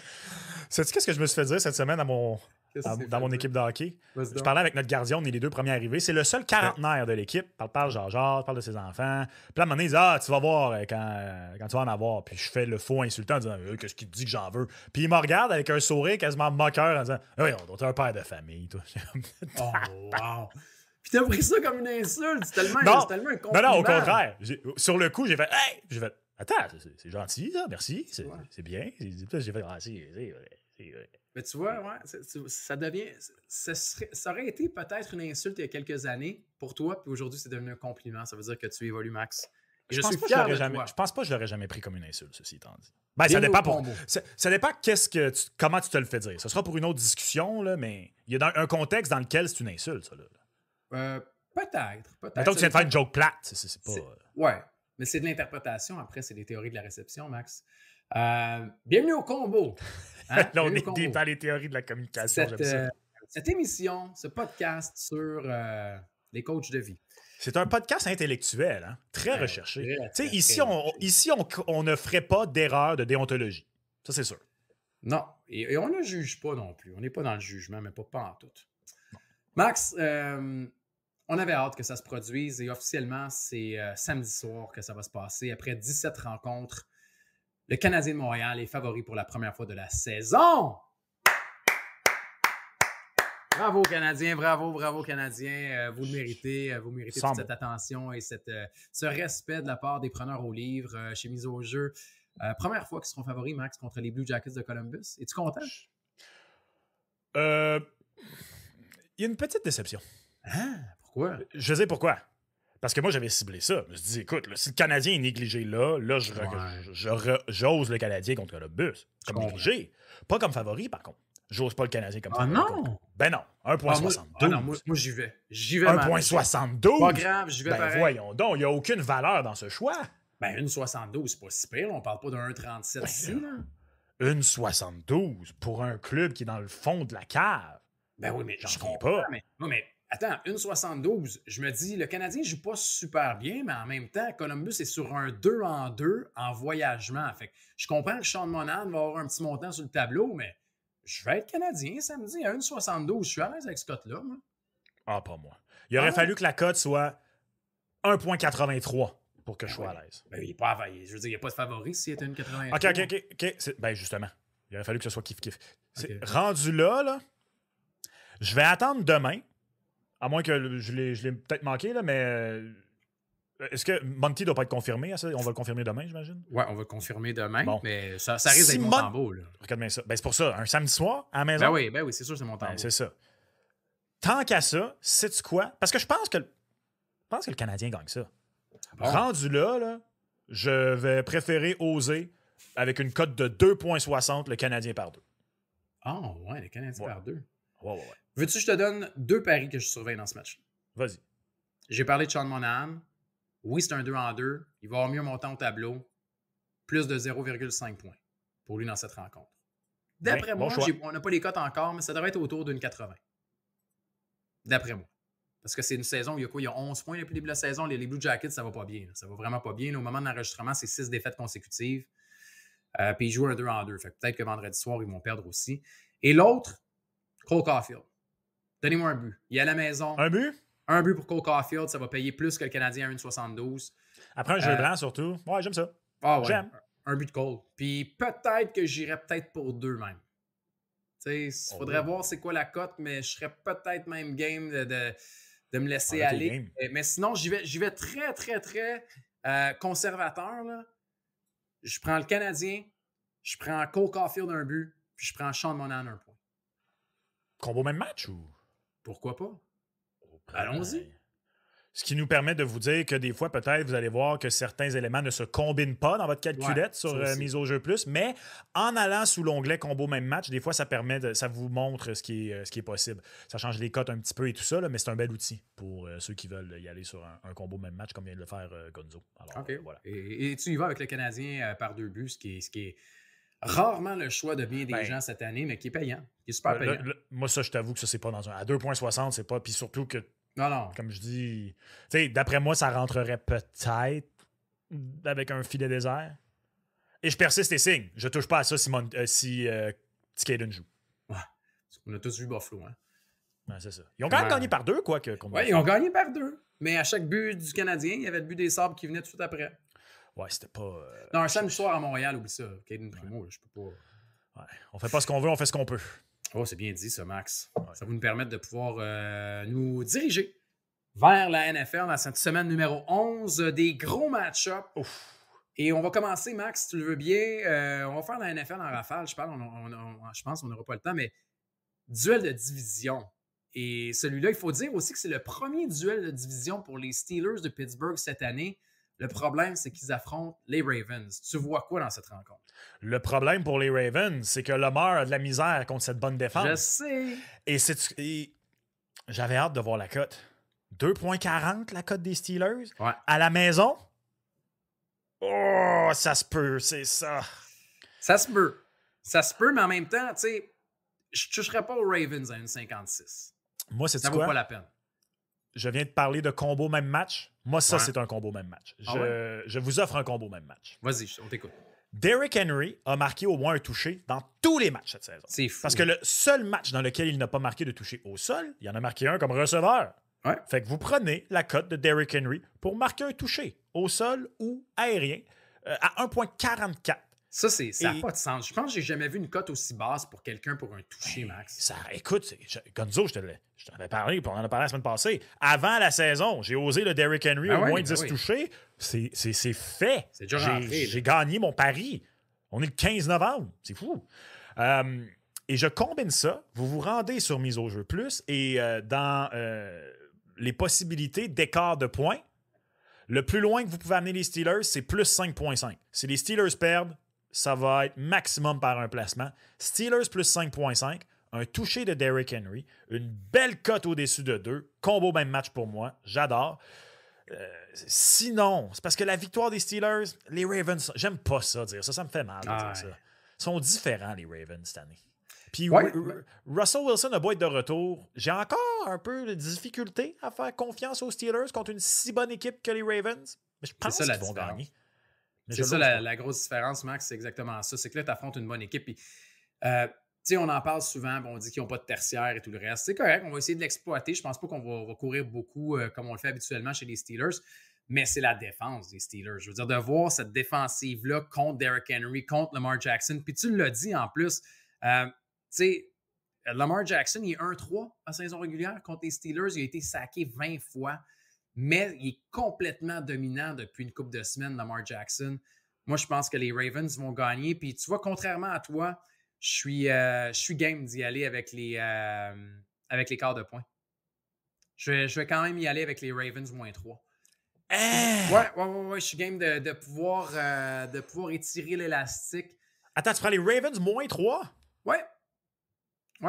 Sais-tu qu'est-ce que je me suis fait dire cette semaine dans mon équipe de hockey? Je parlais avec notre gardien, on est les 2 premiers arrivés. C'est le seul quarantenaire de l'équipe. Parle genre, parle de ses enfants. Puis là, à un moment donné, il dit tu vas voir quand tu vas en avoir. Puis je fais le faux insultant en disant qu'est-ce qu'il te dit que j'en veux? Puis il me regarde avec un sourire quasiment moqueur en disant oui, on doit être un père de famille, toi. Oh, wow! Puis t'as pris ça comme une insulte. C'est tellement un compliment. Non, au contraire. Sur le coup, j'ai fait hey! J'ai fait attends, c'est gentil, ça, merci. C'est bien. J'ai fait c'est mais tu vois, ça devient. Ça aurait été peut-être une insulte il y a quelques années pour toi, puis aujourd'hui, c'est devenu un compliment. Ça veut dire que tu évolues, Max. Et je suis fier de toi. Je pense pas que je l'aurais jamais pris comme une insulte, ceci étant dit. Ben, ça dépend ça dépend comment tu te le fais dire. Ce sera pour une autre discussion, là, mais il y a un contexte dans lequel c'est une insulte, ça. Là. Peut-être. Mettons que tu viens de faire une joke plate. C'est pas... Ouais, mais c'est de l'interprétation. Après, c'est des théories de la réception, Max. Bienvenue au combo. Hein? Là, on est dans les théories de la communication. Cette émission, ce podcast sur les coachs de vie. C'est un podcast intellectuel, hein? Très recherché. Ici, on ne ferait pas d'erreur de déontologie. Ça, c'est sûr. Non, et on ne juge pas non plus. On n'est pas dans le jugement, mais pas en tout. Non. Max, on avait hâte que ça se produise et officiellement, c'est samedi soir que ça va se passer. Après 17 rencontres, le Canadien de Montréal est favori pour la première fois de la saison. Bravo, Canadiens. Bravo, Canadiens. Vous le méritez. Vous méritez toute cette attention et ce respect de la part des preneurs au livre chez Mise au jeu. Première fois qu'ils seront favoris, Max, contre les Blue Jackets de Columbus. Es-tu content? Il y a une petite déception. Ah, pourquoi? Je sais pourquoi. Parce que moi, j'avais ciblé ça. Je me suis dit, écoute, là, si le Canadien est négligé là, j'ose le Canadien contre Columbus. Comme négligé. Pas comme favori, par contre. J'ose pas le Canadien comme favori. Ah non? Ben non, 1.72. Moi, j'y vais. 1.72? Pas grave, j'y vais pareil. Voyons donc, il n'y a aucune valeur dans ce choix. Ben, 1.72, c'est pas si pire. On parle pas d'un 1.37 ici, là. 1.72 pour un club qui est dans le fond de la cave. Ben oui, mais j'en comprends pas. Mais attends, 1.72, je me dis, le Canadien joue pas super bien, mais en même temps, Columbus est sur un 2-en-2 en voyagement. Fait que je comprends que Sean Monahan va avoir un petit montant sur le tableau, mais je vais être Canadien samedi à 1.72. Je suis à l'aise avec ce cote-là, moi. Ah, pas moi. Il aurait fallu que la cote soit 1.83 pour que je sois à l'aise. Ben, il n'est pas je veux dire, il n'y a pas de favori s'il était 1.83. OK. Ben, justement, il aurait fallu que ce soit kiff-kiff. Rendu là, je vais attendre demain, à moins que je l'ai peut-être manqué, là, mais est-ce que Monty ne doit pas être confirmé à ça? On va le confirmer demain, j'imagine? Ouais, on va le confirmer demain, mais ça risque d'être Montembeault. Regarde bien ça. Ben, c'est pour ça, un samedi soir à la maison? Ben oui, c'est sûr, c'est Montembeault. Ben, c'est ça. Tant qu'à ça, sais-tu quoi? Parce que je pense que le Canadien gagne ça. Bon. Rendu là, je vais préférer oser avec une cote de 2.60 le Canadien par 2. Ah, ouais, le Canadien par 2. Ouais. Veux-tu que je te donne 2 paris que je surveille dans ce match? Vas-y. J'ai parlé de Sean Monahan. Oui, c'est un 2-en-2. Il va avoir mieux montant au tableau. Plus de 0,5 points pour lui dans cette rencontre. D'après moi, on n'a pas les cotes encore, mais ça devrait être autour d'une 80. D'après moi. Parce que c'est une saison où il y a 11 points depuis le début de la saison. Les Blue Jackets, ça va pas bien. Ça va vraiment pas bien. Au moment de l'enregistrement, c'est 6 défaites consécutives. Puis ils jouent un 2-en-2. Fait que peut-être que vendredi soir, ils vont perdre aussi. Et l'autre, Cole Caulfield. Donnez-moi un but. Il est à la maison. Un but? Un but pour Cole Caulfield. Ça va payer plus que le Canadien à 1,72. Après un jeu blanc, surtout. Ouais, j'aime ça. Ah ouais. J'aime. Un but de Cole. Puis peut-être que j'irais peut-être pour 2 même. Il faudrait voir c'est quoi la cote, mais je serais peut-être même game de me laisser aller. Mais sinon, j'y vais très, très, très conservateur. Là. Je prends le Canadien, je prends Cole Caulfield un but, puis je prends Sean Monahan un point. Combo même match ou? Pourquoi pas? Allons-y. Ce qui nous permet de vous dire que des fois, peut-être, vous allez voir que certains éléments ne se combinent pas dans votre calculette sur Mise au jeu plus, mais en allant sous l'onglet combo même match, des fois, ça vous montre ce qui est possible. Ça change les cotes un petit peu et tout ça, là, mais c'est un bel outil pour ceux qui veulent y aller sur un combo même match comme vient de le faire Gonzo. Alors, voilà. Et tu y vas avec le Canadien par 2 buts, ce qui est rarement le choix de bien des gens cette année, mais qui est payant. Qui est super payant. Moi, ça, je t'avoue que ça, c'est pas dans un... À 2.60, c'est pas... Puis surtout que non. Comme je dis, tu sais, d'après moi, ça rentrerait peut-être avec un filet désert. Et je persiste et signe. Je touche pas à ça si Skaden joue. Ouais. On a tous vu Buffalo, hein? Ouais, c'est ça. Ils ont quand même gagné par 2, quoi. Oui, ils ont gagné par 2. Mais à chaque but du Canadien, il y avait le but des Sabres qui venait tout de suite après. Ouais, c'était pas... Non, un samedi soir à Montréal, oublie ça. Caden Primo, je peux pas... Ouais. On fait pas ce qu'on veut, on fait ce qu'on peut. Oh, c'est bien dit, ça, Max. Ouais. Ça va nous permettre de pouvoir nous diriger vers la NFL dans cette semaine numéro 11. Des gros match-ups. Et on va commencer, Max, si tu le veux bien. On va faire la NFL en rafale. Je pense qu'on n'aura pas le temps, mais duel de division. Et celui-là, il faut dire aussi que c'est le premier duel de division pour les Steelers de Pittsburgh cette année. Le problème, c'est qu'ils affrontent les Ravens. Tu vois quoi dans cette rencontre? Le problème pour les Ravens, c'est que Lamar a de la misère contre cette bonne défense. Je sais. Et j'avais hâte de voir la cote. 2.40 la cote des Steelers. Ouais. À la maison. Oh, ça se peut, c'est ça. Ça se peut. Ça se peut, mais en même temps, tu sais, je ne toucherais pas aux Ravens à 1,56. Moi, c'est ça vaut pas la peine. Je viens de parler de combo même match. Moi, ça, c'est un combo même match. Je vous offre un combo même match. Vas-y, on t'écoute. Derrick Henry a marqué au moins un touché dans tous les matchs cette saison. C'est fou. Parce que le seul match dans lequel il n'a pas marqué de touché au sol, il en a marqué un comme receveur. Ouais. Fait que vous prenez la cote de Derrick Henry pour marquer un touché au sol ou aérien à 1.44. Ça n'a pas de sens. Je pense que j'ai jamais vu une cote aussi basse pour quelqu'un pour un toucher, Max. Écoute, Gonzo, je t'en avais parlé, puis on en a parlé la semaine passée. Avant la saison, j'ai osé le Derrick Henry au moins 10 touchés. C'est fait. C'est déjà rentré. J'ai gagné mon pari. On est le 15 novembre. C'est fou. Et je combine ça. Vous vous rendez sur Mise au jeu plus et dans les possibilités d'écart de points, le plus loin que vous pouvez amener les Steelers, c'est plus 5,5. Si les Steelers perdent, ça va être maximum par un placement. Steelers plus 5,5, un touché de Derrick Henry, une belle cote au-dessus de 2, combo même match pour moi, j'adore. Sinon, c'est parce que la victoire des Steelers, les Ravens, j'aime pas ça dire ça, ça me fait mal de dire ça. Ils sont différents, les Ravens, cette année. Puis Russell Wilson a beau être de retour, j'ai encore un peu de difficulté à faire confiance aux Steelers contre une si bonne équipe que les Ravens. Mais je pense qu'ils vont gagner. C'est ça la grosse différence, Max, c'est exactement ça. C'est que là, tu affrontes une bonne équipe. Puis, on en parle souvent, on dit qu'ils n'ont pas de tertiaire et tout le reste. C'est correct, on va essayer de l'exploiter. Je pense pas qu'on va courir beaucoup comme on le fait habituellement chez les Steelers, mais c'est la défense des Steelers. Je veux dire, de voir cette défensive-là contre Derrick Henry, contre Lamar Jackson. Puis tu l'as dit en plus, Lamar Jackson, il est 1-3 en saison régulière contre les Steelers. Il a été saqué 20 fois. Mais il est complètement dominant depuis une couple de semaines, Lamar Jackson. Moi, je pense que les Ravens vont gagner. Puis tu vois, contrairement à toi, je suis game d'y aller avec les quarts de points. Je vais quand même y aller avec les Ravens moins 3. Ouais, je suis game de pouvoir étirer l'élastique. Attends, tu prends les Ravens moins 3? Ouais,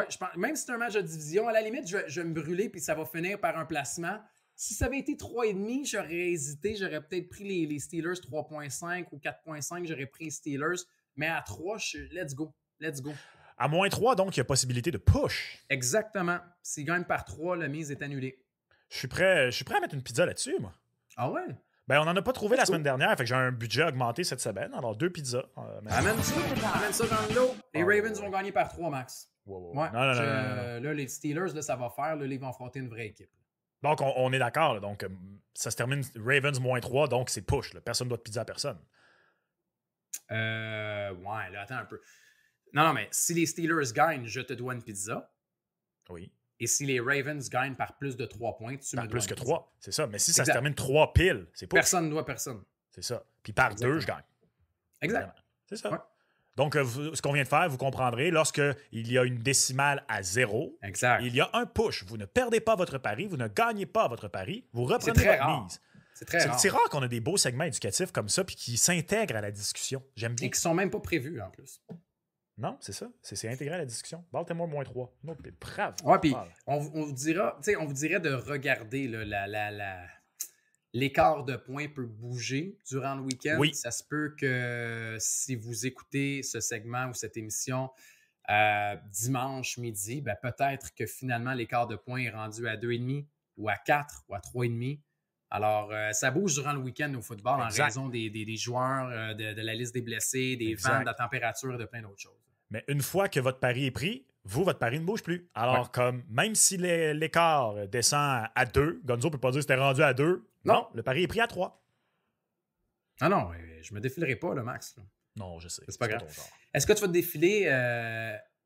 je pense, même si c'est un match de division, à la limite, je vais me brûler puis ça va finir par un placement. Si ça avait été 3,5, j'aurais hésité. J'aurais peut-être pris les Steelers 3,5 ou 4,5. J'aurais pris les Steelers. Mais à 3, let's go. À moins 3, donc, il y a possibilité de push. Exactement. S'ils gagnent par 3, la mise est annulée. Je suis prêt à mettre une pizza là-dessus, moi. Ah ouais? Ben, on n'en a pas trouvé la semaine dernière, fait que j'ai un budget augmenté cette semaine. Alors, 2 pizzas. Amène ça dans le lot. Les Ravens vont gagner par 3, Max. Wow. Ouais, non. Là, les Steelers, là, ça va faire. Là, ils vont affronter une vraie équipe. Donc, on est d'accord. Donc, ça se termine Ravens moins 3, donc c'est push. Là. Personne ne doit de pizza à personne. Ouais, là, attends un peu. Non, mais si les Steelers gagnent, je te dois une pizza. Oui. Et si les Ravens gagnent par plus de 3 points, tu me dois plus que pizza. 3, c'est ça. Mais si ça se termine 3 piles, c'est push. Personne ne doit personne. C'est ça. Puis par 2, je gagne. Exact. Vraiment. C'est ça. Ouais. Donc, ce qu'on vient de faire, vous comprendrez, lorsqu'il y a une décimale à 0, il y a un push. Vous ne perdez pas votre pari, vous ne gagnez pas votre pari, vous reprenez votre mise. C'est très rare. C'est rare qu'on a des beaux segments éducatifs comme ça puis qui s'intègrent à la discussion. J'aime bien. Et qui sont même pas prévus, en plus. Non, c'est ça. C'est intégré à la discussion. Baltimore moins 3. Non, bravo. Ouais, puis on vous dirait de regarder là, l'écart de points peut bouger durant le week-end. Oui. Ça se peut que si vous écoutez ce segment ou cette émission dimanche midi, ben peut-être que finalement l'écart de points est rendu à 2,5 ou à 4 ou à 3,5. Alors, ça bouge durant le week-end au football en raison des joueurs, de la liste des blessés, des vents, de la température et de plein d'autres choses. Mais une fois que votre pari est pris, votre pari ne bouge plus. Alors, comme même si l'écart descend à 2, Gonzo ne peut pas dire que c'était rendu à 2. Non, le pari est pris à 3. Ah non, je me défilerai pas, le Max. Là. Non, je sais. C'est pas grave. Est-ce que tu vas te défiler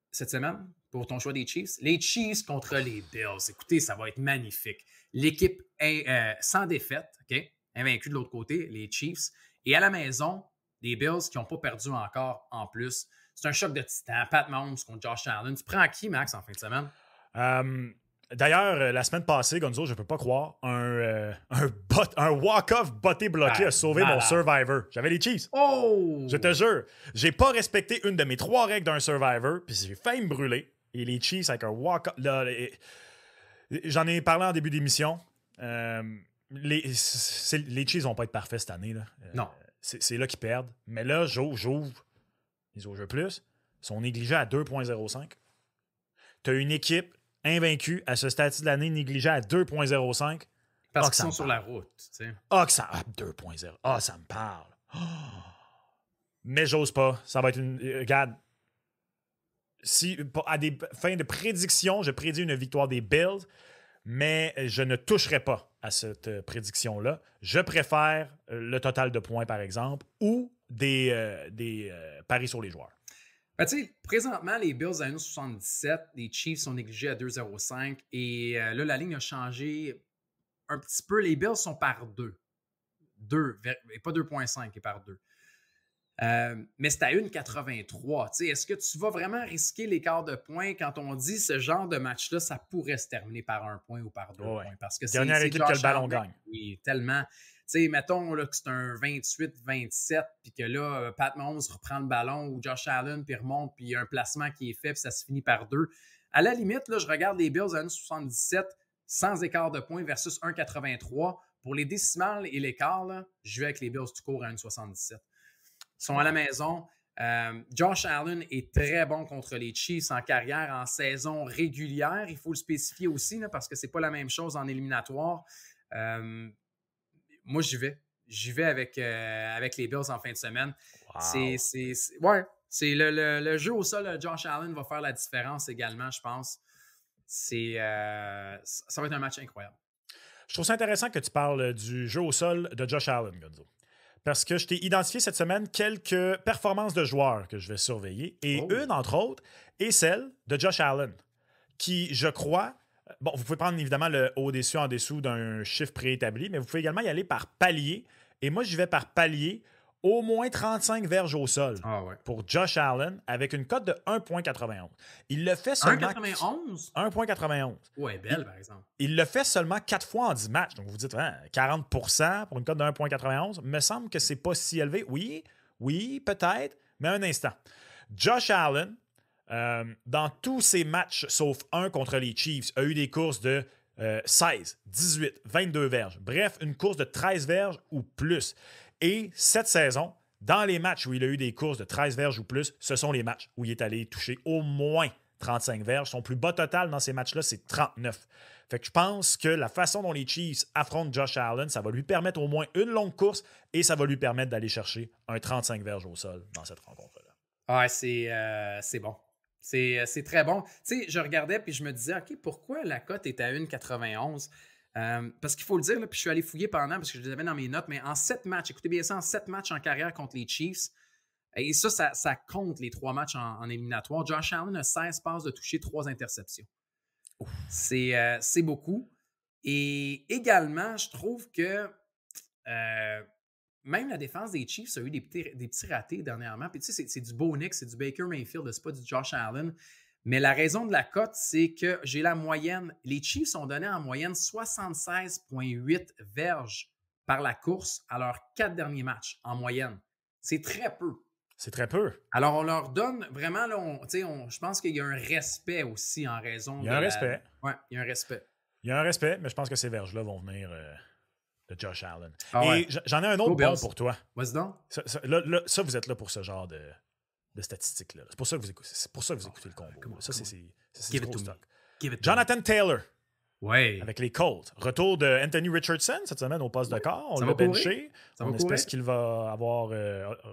cette semaine pour ton choix des Chiefs? Les Chiefs contre les Bills. Écoutez, ça va être magnifique. L'équipe sans défaite, OK? Invaincue de l'autre côté, les Chiefs. Et à la maison, les Bills qui n'ont pas perdu encore en plus. C'est un choc de titan. Pat Mahomes contre Josh Allen. Tu prends qui, Max, en fin de semaine? D'ailleurs, la semaine passée, Gonzo, je ne peux pas croire, un walk-off botté bloqué a sauvé mon Survivor. J'avais les Chiefs. Oh! Je te jure. J'ai pas respecté une de mes 3 règles d'un Survivor, puis j'ai failli me brûler. Et les Chiefs avec un walk-off... J'en ai parlé en début d'émission. Les Chiefs vont pas être parfaits cette année. Là. Non. C'est là qu'ils perdent. Mais là, j'ouvre les jeux plus. Ils sont négligés à 2,05. Tu as une équipe invaincue à ce stade de l'année négligée à 2,05. Parce qu'ils sont sur la route. Tu sais. 2,0. Ça me parle. Mais j'ose pas. Ça va être une... Regarde. Si, à des fins de prédiction, je prédis une victoire des Bills, mais je ne toucherai pas à cette prédiction-là. Je préfère le total de points, par exemple, ou des paris sur les joueurs. Ben, présentement, les Bills à 1,77, les Chiefs sont négligés à 2,05 et là, la ligne a changé un petit peu. Les Bills sont par 2. 2, et pas 2,5, et par 2. Mais c'est à 1,83. Est-ce que tu vas vraiment risquer l'écart de points quand on dit ce genre de match-là, ça pourrait se terminer par 1 point ou par 2 points? Parce que dernière équipe que le ballon gagne. Oui, tellement. Mettons là, que c'est un 28-27, puis que là, Pat Mahomes reprend le ballon ou Josh Allen, puis remonte, puis il y a un placement qui est fait, puis ça se finit par 2. À la limite, là, je regarde les Bills à 1,77 sans écart de points versus 1,83. Pour les décimales et l'écart, là, je vais avec les Bills tout court à 1,77. Ils sont à la maison. Josh Allen est très bon contre les Chiefs en carrière, en saison régulière. Il faut le spécifier aussi là, parce que c'est pas la même chose en éliminatoire. Moi, j'y vais. J'y vais avec les Bills en fin de semaine. Wow. C'est le jeu au sol de Josh Allen va faire la différence également, je pense. Ça va être un match incroyable. Je trouve ça intéressant que tu parles du jeu au sol de Josh Allen, Gonzo. Parce que je t'ai identifié cette semaine quelques performances de joueurs que je vais surveiller. Et une, entre autres, est celle de Josh Allen, qui, je crois... Bon, vous pouvez prendre évidemment le au-dessus, en dessous d'un chiffre préétabli, mais vous pouvez également y aller par palier. Et moi, j'y vais par palier. Au moins 35 verges au sol pour Josh Allen avec une cote de 1,91. Il le fait seulement... 1,91? 1,91. Ouais, belle, par exemple. Il le fait seulement 4 fois en 10 matchs. Donc, vous dites, 40% pour une cote de 1,91. Me semble que c'est pas si élevé. Oui, peut-être, mais un instant. Josh Allen, dans tous ses matchs, sauf un contre les Chiefs, a eu des courses de 16, 18, 22 verges. Bref, une course de 13 verges ou plus. Et cette saison, dans les matchs où il a eu des courses de 13 verges ou plus, ce sont les matchs où il est allé toucher au moins 35 verges. Son plus bas total dans ces matchs-là, c'est 39. Fait que je pense que la façon dont les Chiefs affrontent Josh Allen, ça va lui permettre au moins une longue course et ça va lui permettre d'aller chercher un 35 verges au sol dans cette rencontre-là. Ah, c'est bon. C'est très bon. Je regardais puis je me disais, OK, pourquoi la cote est à 1,91? Parce qu'il faut le dire, là, puis je suis allé fouiller pendant parce que je les avais dans mes notes, mais en 7 matchs, écoutez bien ça, en 7 matchs en carrière contre les Chiefs, et ça compte les 3 matchs en éliminatoire. Josh Allen a 16 passes de toucher, 3 interceptions. C'est beaucoup. Et également, je trouve que même la défense des Chiefs a eu des petits ratés dernièrement. Puis c'est du Bo Nix, c'est du Baker Mayfield, c'est pas du Josh Allen. Mais la raison de la cote, c'est que j'ai la moyenne. Les Chiefs ont donné en moyenne 76,8 verges par la course à leurs 4 derniers matchs, en moyenne. C'est très peu. C'est très peu. Alors, on leur donne vraiment, là, je pense qu'il y a un respect aussi en raison de... Il y a un respect. Oui, il y a un respect. Il y a un respect, mais je pense que ces verges-là vont venir de Josh Allen. Ah, et j'en ai un autre bon pour toi. Vas-y donc. Ça, vous êtes là pour ce genre de statistiques-là. C'est pour ça que vous écoutez le combo. Ça, c'est du gros stock. Jonathan Taylor. Ouais. Avec les Colts. Retour de Anthony Richardson cette semaine au poste de corps. On l'a benché. On espère qu'il va avoir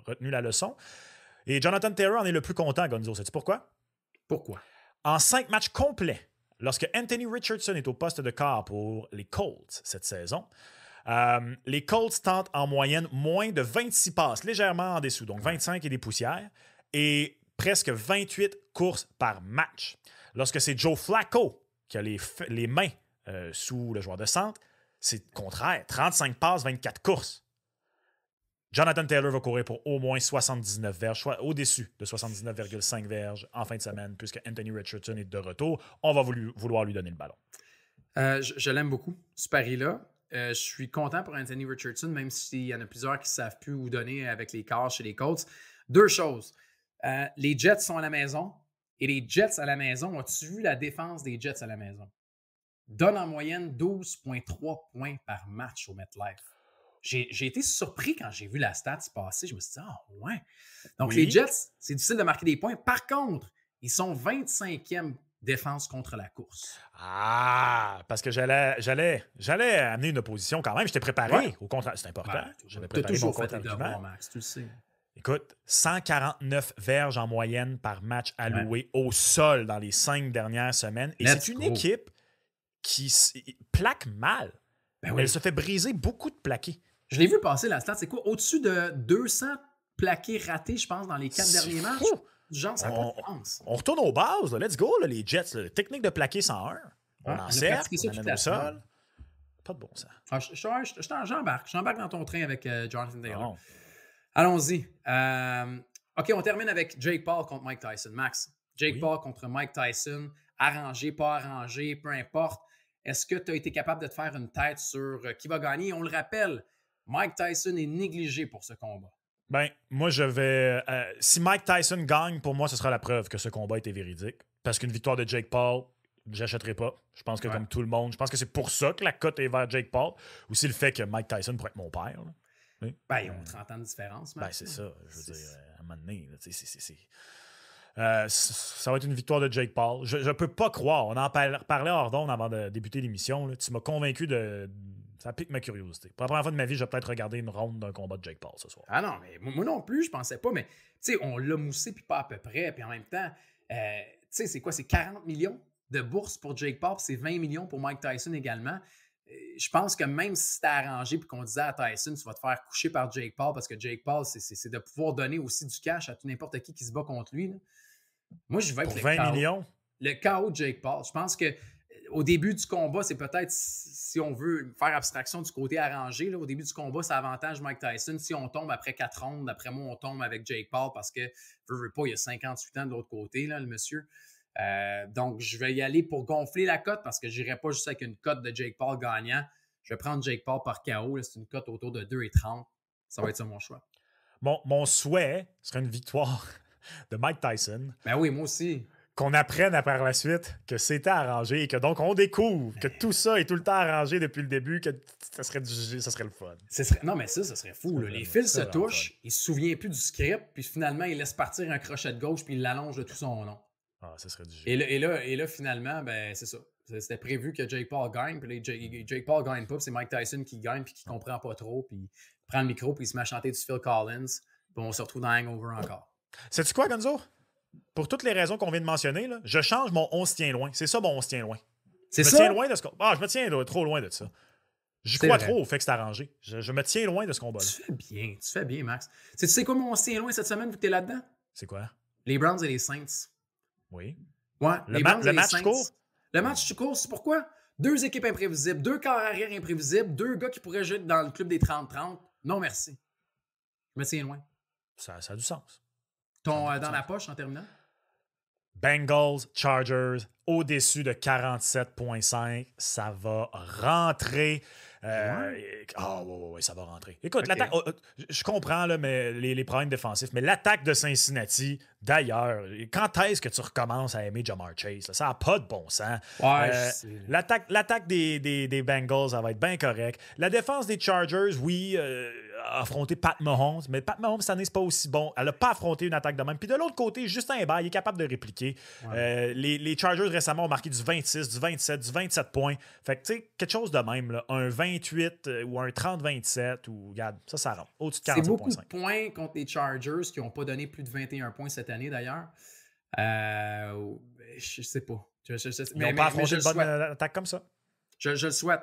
retenu la leçon. Et Jonathan Taylor en est le plus content, Gonzo. Sais-tu pourquoi? Pourquoi? En 5 matchs complets, lorsque Anthony Richardson est au poste de corps pour les Colts cette saison, les Colts tentent en moyenne moins de 26 passes, légèrement en dessous, donc 25 et des poussières, et presque 28 courses par match. Lorsque c'est Joe Flacco qui a les mains sous le joueur de centre, c'est le contraire. 35 passes, 24 courses. Jonathan Taylor va courir pour au moins 79 verges, soit au-dessus de 79,5 verges en fin de semaine, puisque Anthony Richardson est de retour. On va vouloir lui donner le ballon. Je l'aime beaucoup, ce pari-là. Je suis content pour Anthony Richardson, même s'il y en a plusieurs qui ne savent plus où donner avec les quarts chez les Colts. 2 choses. Les Jets sont à la maison. Et les Jets à la maison, as-tu vu la défense des Jets à la maison? Donne en moyenne 12,3 points par match au MetLife. J'ai été surpris quand j'ai vu la stat se passer. Je me suis dit, ouais. Donc, les Jets, c'est difficile de marquer des points. Par contre, ils sont 25e défense contre la course. Ah, parce que j'allais amener une opposition quand même. J'étais préparé. Au contraire, c'est important. J'avais préparé mon contre-argument. Max, tu le sais. Écoute, 149 verges en moyenne par match alloué au sol dans les 5 dernières semaines. Et c'est une équipe qui plaque mal. Elle se fait briser beaucoup de plaqués. Je l'ai vu passer la stat. C'est quoi? Au-dessus de 200 plaqués ratés, je pense, dans les 4 derniers matchs. Du genre, ça n'a pas de sens. On retourne aux bases. Là. Let's go, là, les Jets. Là. Technique de plaqué 101. On en sert, on amène au sol. Pas de bon sens. J'embarque dans ton train avec Jonathan Taylor. Allons-y. OK, on termine avec Jake Paul contre Mike Tyson. Max, Jake Paul contre Mike Tyson. Arrangé, pas arrangé, peu importe. Est-ce que tu as été capable de te faire une tête sur qui va gagner? On le rappelle, Mike Tyson est négligé pour ce combat. Ben, moi, je vais... si Mike Tyson gagne, pour moi, ce sera la preuve que ce combat était véridique. Parce qu'une victoire de Jake Paul, j'achèterai pas. Je pense que comme tout le monde, je pense que c'est pour ça que la cote est vers Jake Paul. Aussi le fait que Mike Tyson pourrait être mon père. Là. Oui. Ben, ils ont 30 ans de différence. Ben, c'est ça. Je veux dire, à un moment donné, ça va être une victoire de Jake Paul. Je peux pas croire. On en parlait hors d'onde avant de débuter l'émission. Là. Tu m'as convaincu de... Ça pique ma curiosité. Pour la première fois de ma vie, je vais peut-être regarder une ronde d'un combat de Jake Paul ce soir. Ah non, mais moi non plus, je pensais pas. Mais tu sais, on l'a moussé puis pas à peu près. Puis en même temps, tu sais, c'est quoi? C'est 40 millions de bourses pour Jake Paul, puis c'est 20 millions pour Mike Tyson également. Je pense que même si c'était arrangé puis qu'on disait à Tyson, tu vas te faire coucher par Jake Paul parce que Jake Paul, c'est de pouvoir donner aussi du cash à tout n'importe qui se bat contre lui. Là. Moi, je vais être pour 20 millions? Le KO de Jake Paul. Je pense que au début du combat, c'est peut-être, si on veut faire abstraction du côté arrangé, là, au début du combat, ça avantage Mike Tyson. Si on tombe après 4 rondes, d'après moi, on tombe avec Jake Paul parce que, veux pas, il a 58 ans de l'autre côté, là, le monsieur. Donc, je vais y aller pour gonfler la cote parce que je n'irai pas juste avec une cote de Jake Paul gagnant. Je vais prendre Jake Paul par KO. Là, c'est une cote autour de 2,30. Ça va être ça mon choix. Mon souhait serait une victoire de Mike Tyson. Ben oui, moi aussi. Qu'on apprenne par la suite que c'était arrangé et que donc on découvre que tout ça est tout le temps arrangé depuis le début, que ça serait le fun. Non, mais ça serait fou. Là. Les fils se touchent, il se souvient plus du script, puis finalement, il laisse partir un crochet de gauche, puis il l'allonge de tout son long. Ah, ça serait du jeu. Et là, finalement, ben c'est ça. C'était prévu que Jake Paul gagne, puis Jake Paul gagne pas, puis c'est Mike Tyson qui gagne, puis qui comprend pas trop, puis il prend le micro, puis il se met à chanter du Phil Collins, puis on se retrouve dans Hangover encore. Sais-tu quoi, Gonzo? Pour toutes les raisons qu'on vient de mentionner, là, je change mon 11 tient loin. C'est ça, mon 11 tient loin. Je me tiens loin de ce combat. Je me tiens trop loin de ça. J'y crois trop au fait que c'est arrangé. Je me tiens loin de ce combat-là. Tu fais bien, Max. Tu sais quoi mon 11 tient loin cette semaine, vu que t'es là-dedans? C'est quoi? Les Browns et les Saints. Oui. Ouais, le match court? Le match du court, c'est pourquoi? 2 équipes imprévisibles, 2 corps arrière imprévisibles, 2 gars qui pourraient jouer dans le club des 30-30. Non, merci. Je me tiens loin. Ça a du sens. Dans la poche en terminant? Bengals, Chargers, au-dessus de 47,5. Ça va rentrer. Oui, ça va rentrer. Écoute, l'attaque, je comprends là, mais les problèmes défensifs, mais l'attaque de Cincinnati, d'ailleurs, quand est-ce que tu recommences à aimer Ja'Marr Chase? Là? Ça n'a pas de bon sens. L'attaque des Bengals, ça va être bien correct. La défense des Chargers, oui, a affronté Pat Mahomes, mais Pat Mahomes, cette année, c'est pas aussi bon. Elle n'a pas affronté une attaque de même. Puis de l'autre côté, Justin Herbert, il est capable de répliquer. Les Chargers, récemment, ont marqué du 26, du 27, du 27 points. Fait que, tu sais, quelque chose de même, là, un 28 ou un 30-27, ou, regarde, ça rentre. Au-dessus de 47,5. C'est beaucoup de points contre les Chargers qui n'ont pas donné plus de 21 points cette année, d'ailleurs. Je sais pas. Ils n'ont pas affronté une bonne attaque comme ça. Je le souhaite.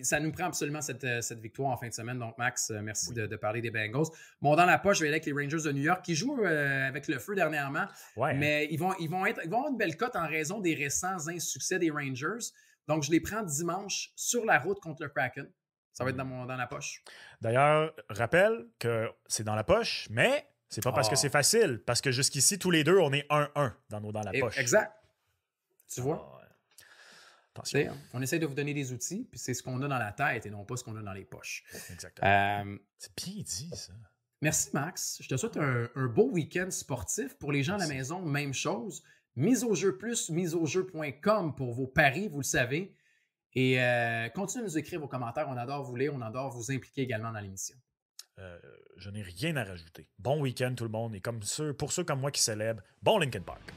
Ça nous prend absolument cette victoire en fin de semaine. Donc, Max, merci de parler des Bengals. Bon, dans la poche, je vais aller avec les Rangers de New York qui jouent avec le feu dernièrement. Ouais, mais ils vont avoir une belle cote en raison des récents insuccès des Rangers. Donc, je les prends dimanche sur la route contre le Kraken. Ça va être dans la poche. D'ailleurs, rappelle que c'est dans la poche, mais c'est pas parce que c'est facile. Parce que jusqu'ici, tous les deux, on est 1-1 dans la poche. Exact. Tu vois? Attention. On essaie de vous donner des outils, puis c'est ce qu'on a dans la tête et non pas ce qu'on a dans les poches. Exactement. C'est bien dit, ça. Merci, Max. Je te souhaite un beau week-end sportif. Pour les gens à la maison, même chose. Mise au jeu plus, miseaujeu.com pour vos paris, vous le savez. Et continuez de nous écrire vos commentaires. On adore vous lire, on adore vous impliquer également dans l'émission. Je n'ai rien à rajouter. Bon week-end, tout le monde. Et pour ceux comme moi qui célèbrent, bon Linkin Park.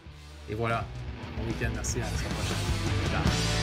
Et voilà. Bon week-end. Merci. À la semaine prochaine. Ciao.